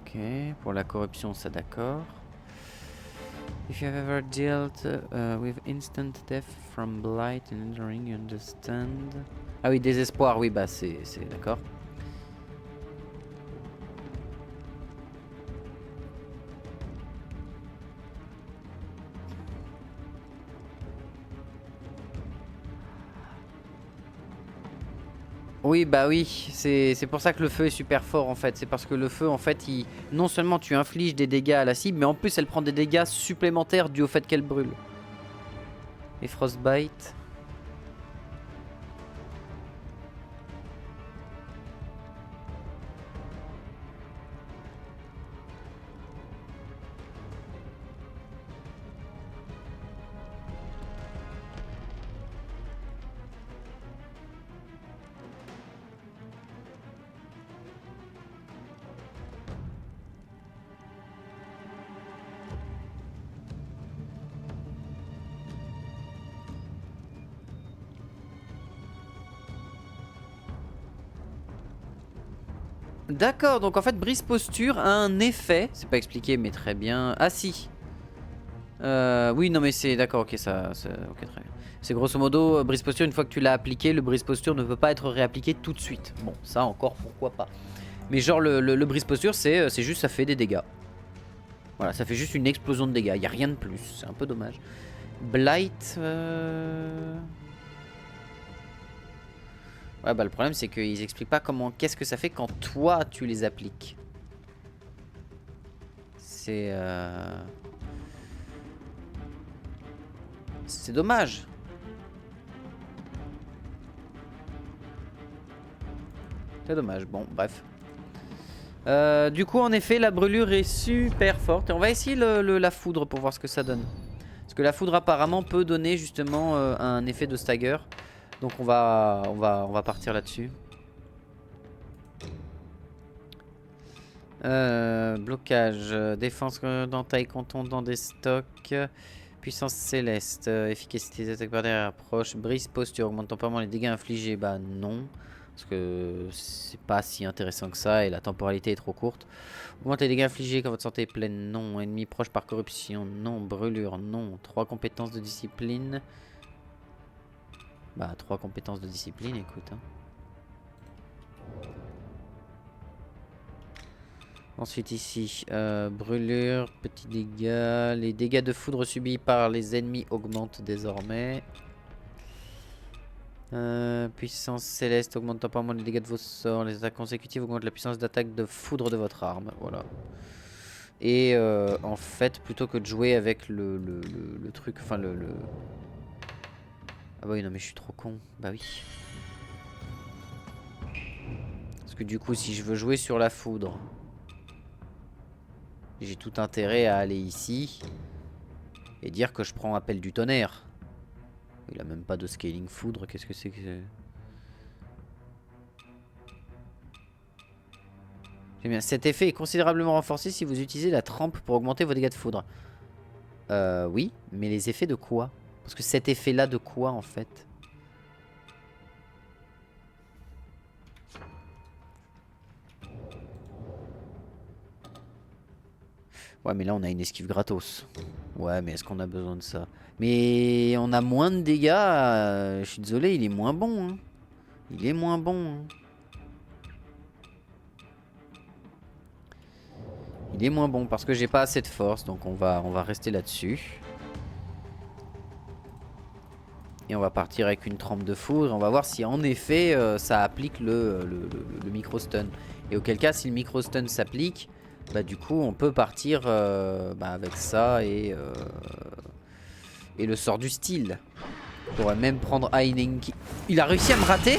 Ok, pour la corruption, ça d'accord. If you have ever dealt with instant death from blight and entering, you understand. Ah oui, désespoir, oui, bah c'est d'accord. Oui, bah oui, c'est pour ça que le feu est super fort en fait. C'est parce que le feu, en fait, non seulement tu infliges des dégâts à la cible, mais en plus elle prend des dégâts supplémentaires dus au fait qu'elle brûle. Et Frostbite. D'accord, donc en fait, brise posture a un effet. C'est pas expliqué, mais très bien. Ah si. Oui, non, mais c'est d'accord, ok, ok, très bien. C'est grosso modo, brise posture, une fois que tu l'as appliqué, le brise posture ne peut pas être réappliqué tout de suite. Bon, ça encore, pourquoi pas. Mais genre, le brise posture, c'est juste, ça fait des dégâts. Voilà, ça fait juste une explosion de dégâts. Y a rien de plus, c'est un peu dommage. Blight. Ouais, bah le problème, c'est qu'ils expliquent pas comment, qu'est-ce que ça fait quand toi tu les appliques. C'est dommage. C'est dommage, bon, bref. Du coup, en effet, la brûlure est super forte. Et on va essayer la foudre pour voir ce que ça donne. Parce que la foudre, apparemment, peut donner justement un effet de stagger. Donc on va partir là-dessus. Blocage, défense d'entaille contourne dans des stocks, puissance céleste, efficacité des attaques par derrière approche, brise posture, augmente temporairement les dégâts infligés, bah non, parce que c'est pas si intéressant que ça et la temporalité est trop courte. Augmente les dégâts infligés quand votre santé est pleine, non, ennemi proche par corruption, non, brûlure, non, 3 compétences de discipline, bah 3 compétences de discipline, écoute. Hein. Ensuite ici, brûlure, petits dégâts. Les dégâts de foudre subis par les ennemis augmentent désormais. Puissance céleste augmente temporairement les dégâts de vos sorts. Les attaques consécutives augmentent la puissance d'attaque de foudre de votre arme. Voilà. Et en fait, plutôt que de jouer avec le truc, enfin Ah bah oui, non mais je suis trop con. Bah oui. Parce que du coup, si je veux jouer sur la foudre, j'ai tout intérêt à aller ici et dire que je prends appel du tonnerre. Il a même pas de scaling foudre, qu'est-ce que c'est que... J'aime bien. Cet effet est considérablement renforcé si vous utilisez la trempe pour augmenter vos dégâts de foudre. Oui, mais les effets de quoi? Parce que cet effet-là de quoi en fait? Ouais, mais là on a une esquive gratos. Ouais, mais est-ce qu'on a besoin de ça? Mais on a moins de dégâts. Je suis désolé, il est moins bon. Hein. Il est moins bon. Hein. Il est moins bon parce que j'ai pas assez de force. Donc on va rester là-dessus. Et on va partir avec une trempe de foudre. Et on va voir si en effet ça applique le micro-stun. Et auquel cas, si le micro-stun s'applique, bah du coup on peut partir avec ça et le sort du style. On pourrait même prendre Ainenki. Il a réussi à me rater.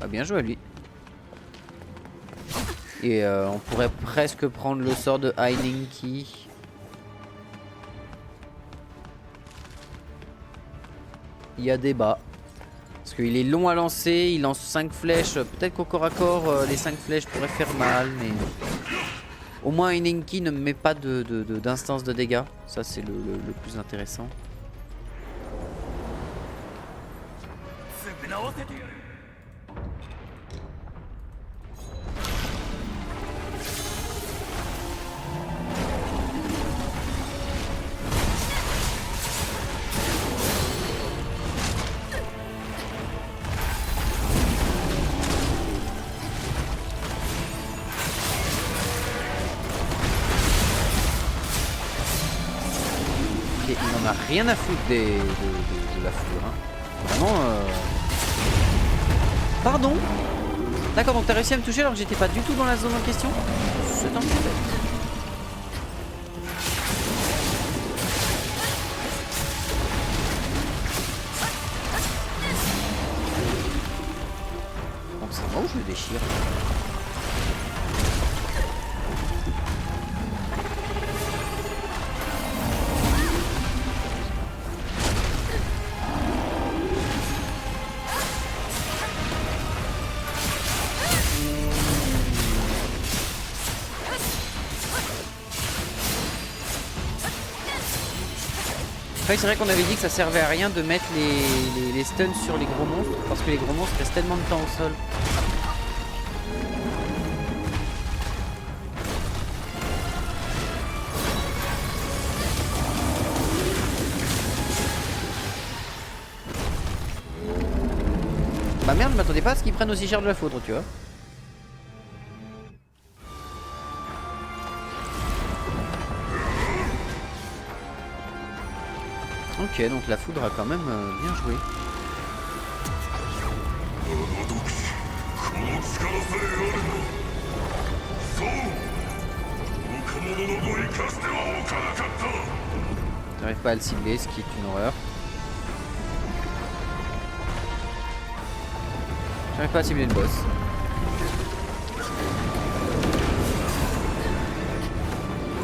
Ah, bien joué à lui. Et on pourrait presque prendre le sort de Ainenki. Il y a débat. Parce qu'il est long à lancer, il lance 5 flèches. Peut-être qu'au corps à corps, les 5 flèches pourraient faire mal, mais... Au moins Ainenki ne me met pas d'instance de dégâts. Ça c'est le plus intéressant. Il n'en a rien à foutre de la foudre. Hein. Vraiment. Pardon. D'accord, donc t'as réussi à me toucher alors que j'étais pas du tout dans la zone en question. C'est un peu bête. Donc c'est moi où je le déchire. Après c'est vrai qu'on avait dit que ça servait à rien de mettre les stuns sur les gros monstres parce que les gros monstres restent tellement de temps au sol. Bah merde, je m'attendais pas à ce qu'ils prennent aussi cher de la foudre, tu vois. Ok, donc la foudre a quand même bien joué. J'arrive pas à le cibler, ce qui est une horreur. J'arrive pas à cibler le boss.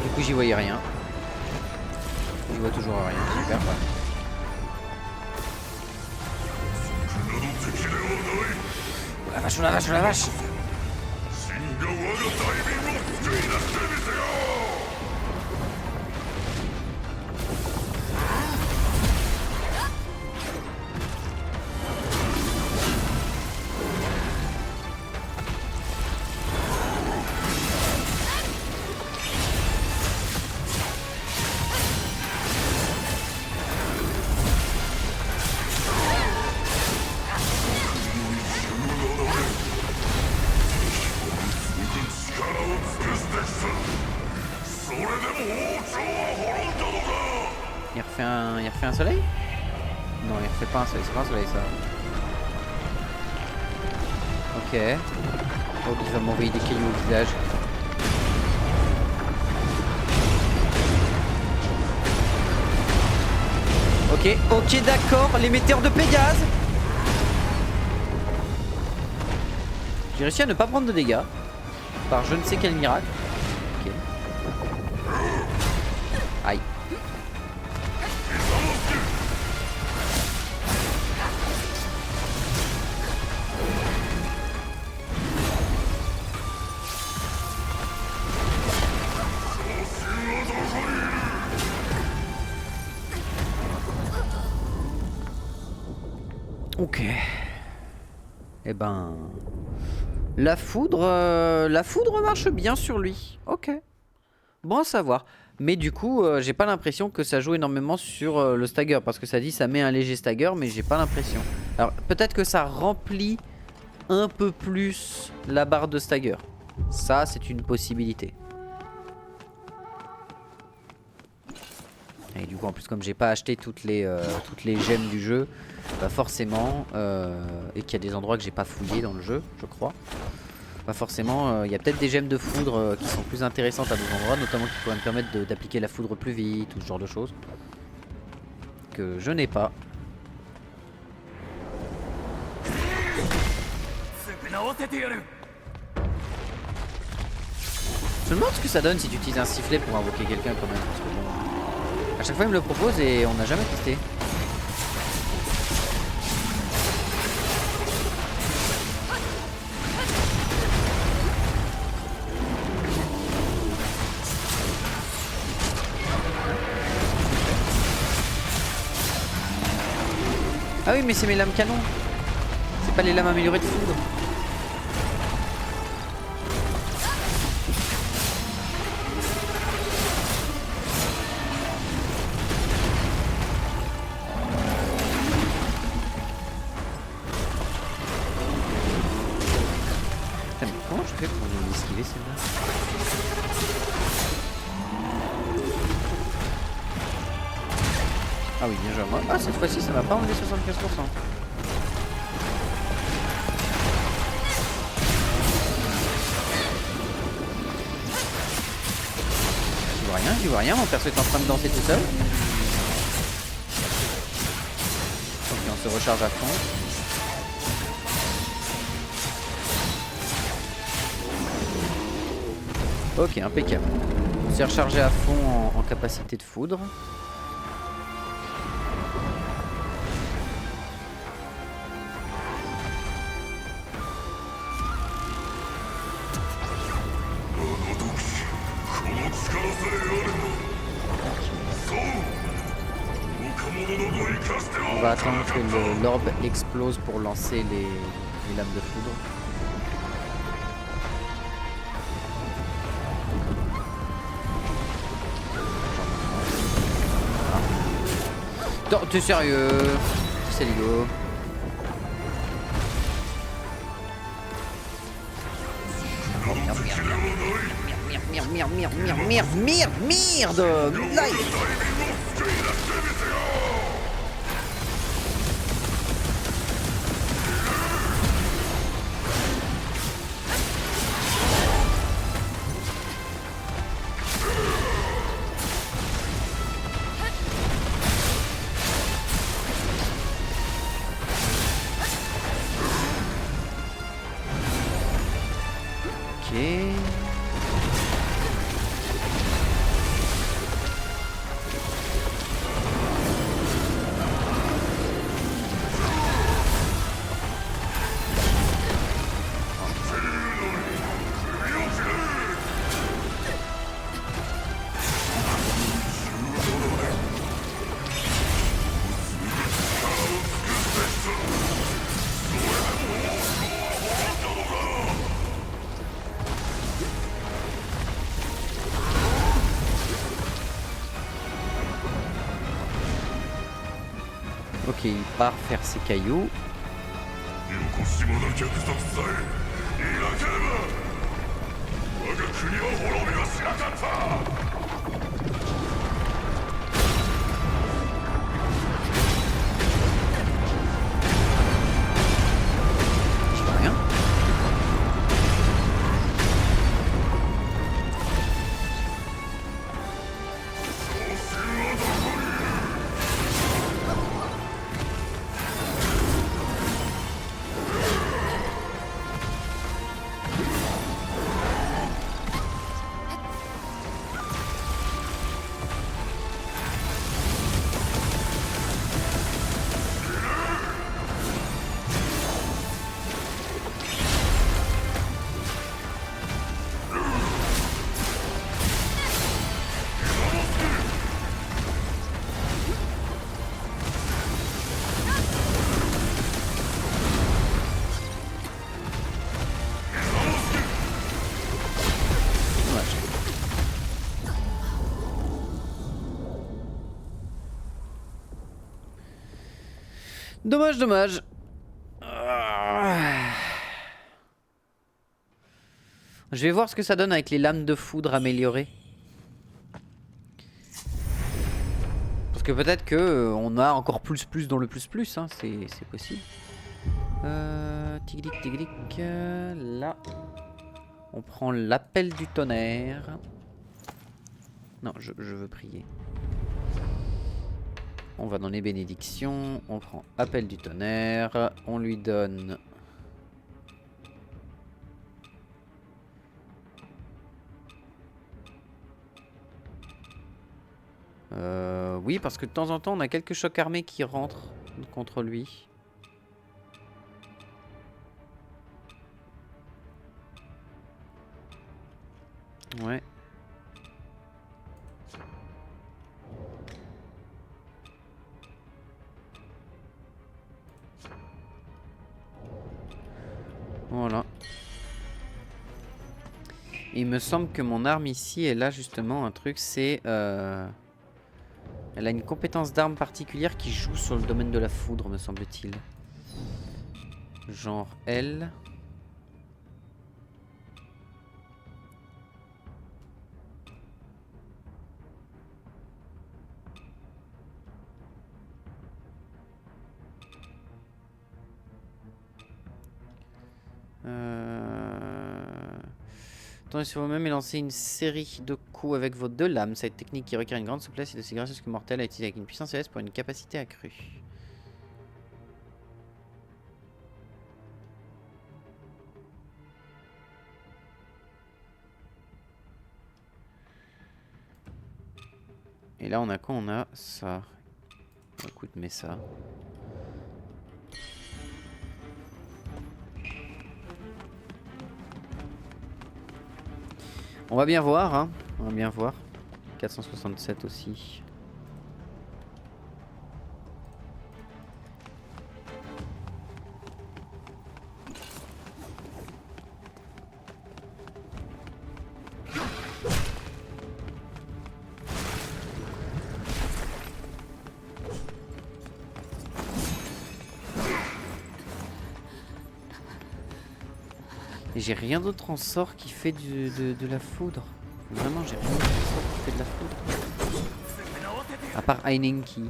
Du coup j'y voyais rien. J'y vois toujours rien, super pas. Oh la vache, oh la vache, oh la vache. Il refait un soleil? Non, il refait pas un soleil, c'est pas un soleil ça. Ok. Oh, il va m'envoyer des cailloux au visage. Ok, ok, d'accord, l'émetteur de Pégase. J'ai réussi à ne pas prendre de dégâts. Par je ne sais quel miracle. Ok. Aïe. Ok. Eh ben... la foudre marche bien sur lui. Ok. Bon à savoir. Mais du coup, j'ai pas l'impression que ça joue énormément sur le stagger. Parce que ça dit ça met un léger stagger, mais j'ai pas l'impression. Alors peut-être que ça remplit un peu plus la barre de stagger. Ça, c'est une possibilité. Et du coup, en plus, comme j'ai pas acheté toutes les gemmes du jeu, bah forcément, et qu'il y a des endroits que j'ai pas fouillé dans le jeu, je crois. Bah forcément, il y a peut-être des gemmes de foudre qui sont plus intéressantes à d'autres endroits, notamment qui pourraient me permettre d'appliquer la foudre plus vite ou ce genre de choses. Que je n'ai pas. Je me demande ce que ça donne si tu utilises un sifflet pour invoquer quelqu'un quand même. Parce que bon, à chaque fois il me le propose et on n'a jamais testé. Ah oui mais c'est mes lames canon. C'est pas les lames améliorées de foudre. Putain, mais comment je fais pour nous esquiver celle-là? Ah oui, bien joué à moi. Ah, cette fois-ci, ça m'a pas enlevé 75%. J'y vois rien, mon perso est en train de danser tout seul. Ok, on se recharge à fond. Ok, impeccable. On s'est rechargé à fond en capacité de foudre. On va attendre que l'orbe explose pour lancer les lames de foudre. Non, t'es sérieux? C'est Ligo. Oh merde, merde. Live. Ok, il part faire ses cailloux. Dommage, dommage. Je vais voir ce que ça donne avec les lames de foudre améliorées. Parce que peut-être que on a encore plus dans le plus, hein, c'est possible. Tigric, tigric. Là, on prend l'appel du tonnerre. Non, je veux prier. On va dans les bénédictions. On prend appel du tonnerre. On lui donne... oui, parce que de temps en temps, on a quelques chocs armés qui rentrent contre lui. Ouais. Voilà. Il me semble que mon arme ici, elle a justement un truc, c'est... Elle a une compétence d'arme particulière qui joue sur le domaine de la foudre, me semble-t-il. Genre elle. Tournez sur vous-même et lancez une série de coups avec vos deux lames. Cette technique qui requiert une grande souplesse est aussi gracieuse que mortelle à utiliser avec une puissance céleste pour une capacité accrue. Et là on a quoi? On a ça. Écoute, mais ça. On va bien voir, hein. On va bien voir. 467 aussi. Et j'ai rien d'autre en sort qui fait de la foudre. Vraiment, j'ai rien d'autre en sort qui fait de la foudre. À part Einenki.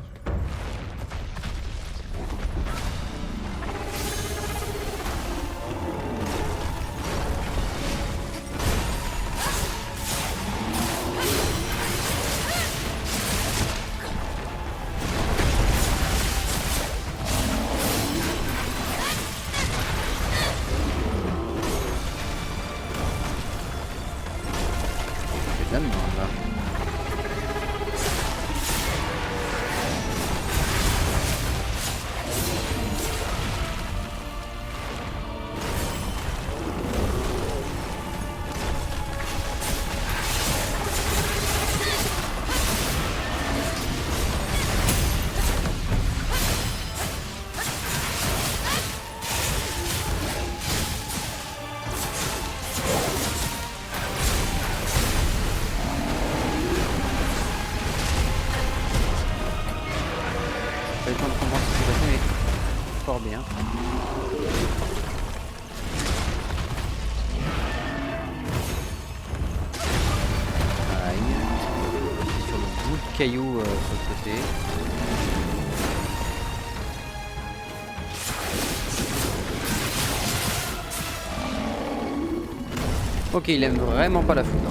Bien. Aïe. Sur le bout de caillou sur le côté. Ok, il aime vraiment pas la foudre.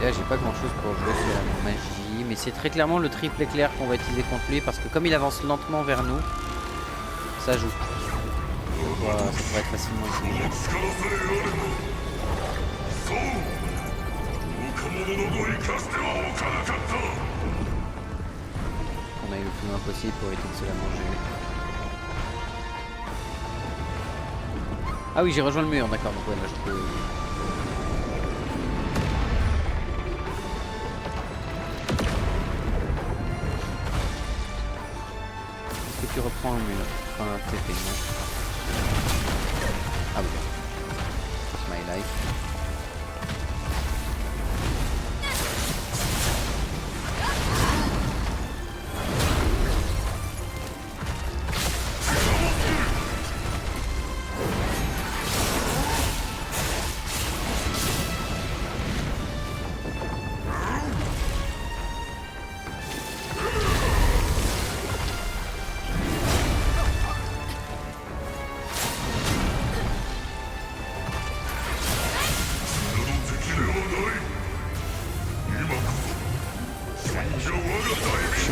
Et là j'ai pas grand chose pour jouer sur la magie, mais c'est très clairement le triple éclair qu'on va utiliser contre lui parce que comme il avance lentement vers nous, ça joue. Ça pourrait être facilement utilisé. On aille le plus loin possible pour éviter de se la manger. Ah oui, j'ai rejoint le mur, d'accord, donc ouais, là je peux... Tu reprends un mur, enfin un TP, non? Ah oui, it's my life.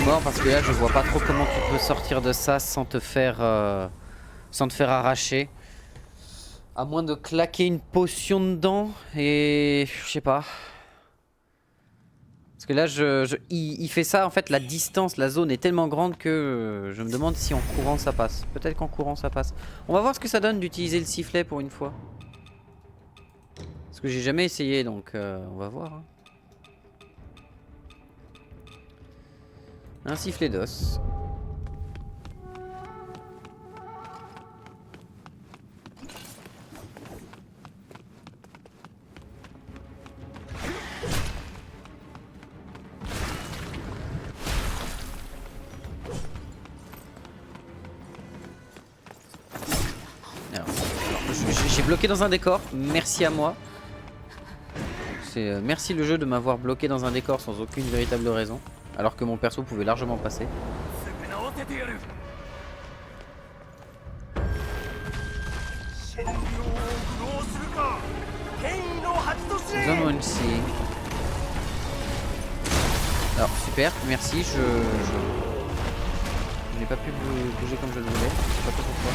mort parce que là je vois pas trop comment tu peux sortir de ça sans te faire arracher. À moins de claquer une potion dedans et je sais pas. Parce que là il fait ça en fait, la distance, la zone est tellement grande que je me demande si en courant ça passe. Peut-être qu'en courant ça passe. On va voir ce que ça donne d'utiliser le sifflet pour une fois. Parce que j'ai jamais essayé donc on va voir. Hein. Un sifflet d'os. J'ai bloqué dans un décor, merci à moi. Merci le jeu de m'avoir bloqué dans un décor sans aucune véritable raison. Alors que mon perso pouvait largement passer. Alors super, merci, je n'ai pas pu bouger comme je le voulais, je sais pas trop pourquoi.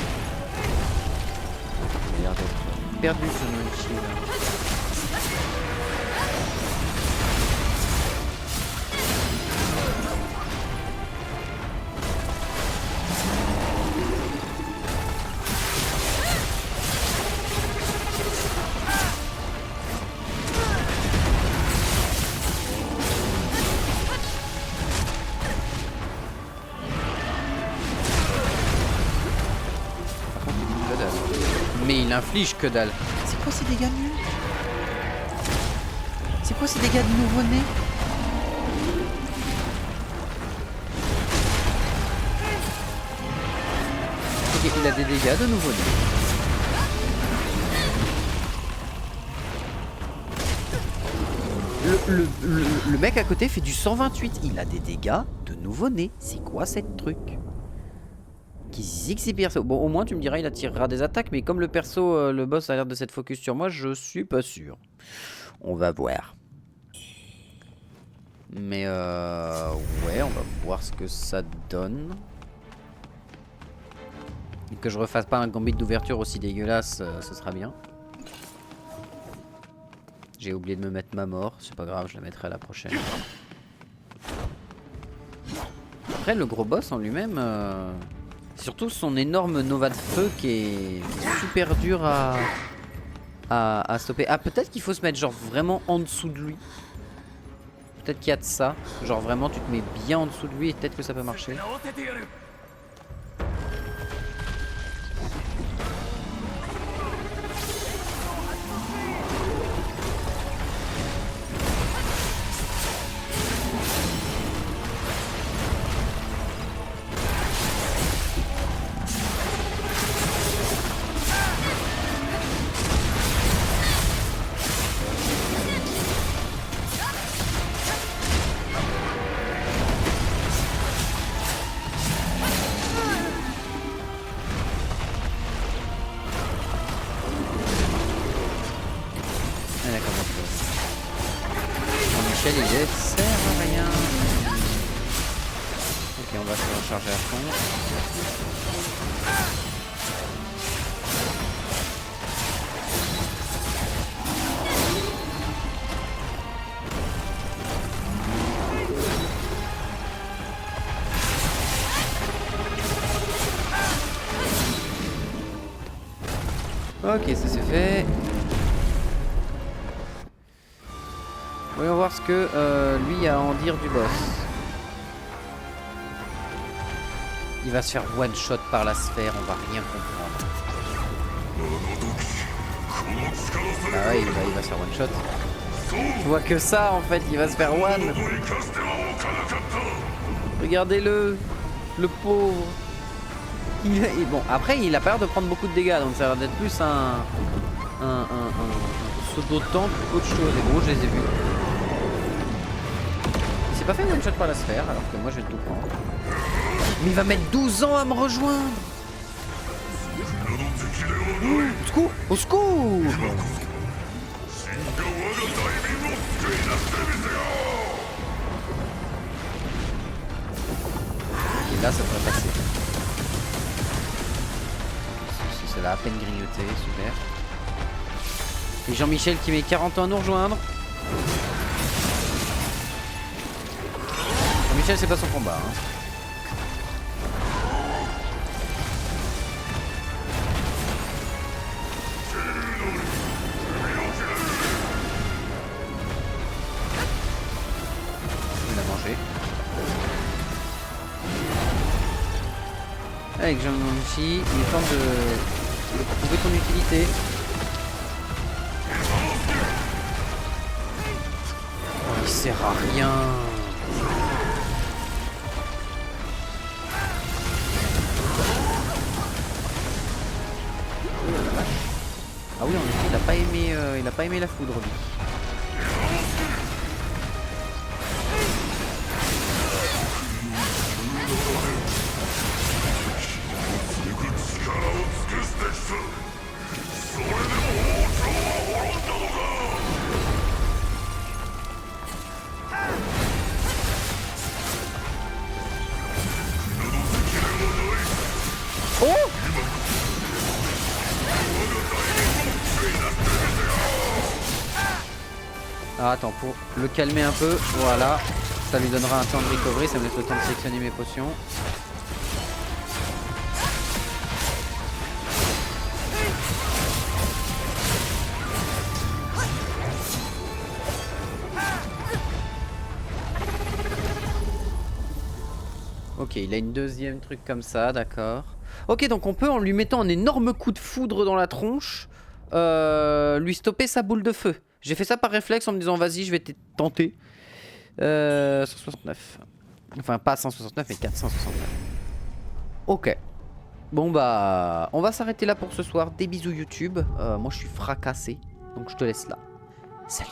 J'ai l'air d'être perdu ce Monchi là. Mais il inflige que dalle. C'est quoi ces dégâts nuls? C'est quoi ces dégâts de nouveau-né? Ok, il a des dégâts de nouveau-né. Le mec à côté fait du 128. Il a des dégâts de nouveau-né. C'est quoi cette truc? Qui zigue ces persos. Bon, au moins tu me diras, il attirera des attaques, mais comme le perso, le boss a l'air de s'être focus sur moi, je suis pas sûr. On va voir. Mais ouais, on va voir ce que ça donne. Et que je refasse pas un gambit d'ouverture aussi dégueulasse, ce sera bien. J'ai oublié de me mettre ma mort, c'est pas grave, je la mettrai à la prochaine. Après, le gros boss en lui-même... surtout son énorme nova de feu qui est super dur à stopper. Ah, peut-être qu'il faut se mettre genre vraiment en dessous de lui. Peut-être qu'il y a de ça. Genre vraiment tu te mets bien en dessous de lui et peut-être que ça peut marcher. Michel il sert à rien. Ok, on va se recharger à fond. Ok, ça c'est fait. Voyons voir ce que lui a à en dire du boss. Il va se faire one shot par la sphère, on va rien comprendre. Ah ouais, il va se faire one shot. Je vois que ça en fait, il va se faire one. Regardez-le, le pauvre. Bon, après il a pas l'air de prendre beaucoup de dégâts, donc ça va être plus un pseudo-tank qu'autre chose. Et gros, je les ai vus. Il s'est pas fait one shot par la sphère, alors que moi je vais tout prendre. Mais il va mettre 12 ans à me rejoindre. Au secours, au secours. peine grignoté, super. Et Jean-Michel qui met 40 ans à nous rejoindre. Jean-Michel c'est pas son combat hein. Il a mangé. Avec Jean-Michel, il est temps de prouver ton utilité. Oh, il sert à rien. Ah oui, en effet, il a pas aimé la foudre lui. Oh! Ah, attends, pour le calmer un peu, voilà. Ça lui donnera un temps de recovery, ça me laisse le temps de sélectionner mes potions. Ok, il a une deuxième truc comme ça, d'accord. Ok, donc on peut, en lui mettant un énorme coup de foudre dans la tronche, lui stopper sa boule de feu. J'ai fait ça par réflexe en me disant vas-y, je vais tenter. 169. Enfin, pas 169, mais 469. Ok. Bon bah, on va s'arrêter là pour ce soir. Des bisous YouTube. Moi je suis fracassé, donc je te laisse là. Salut.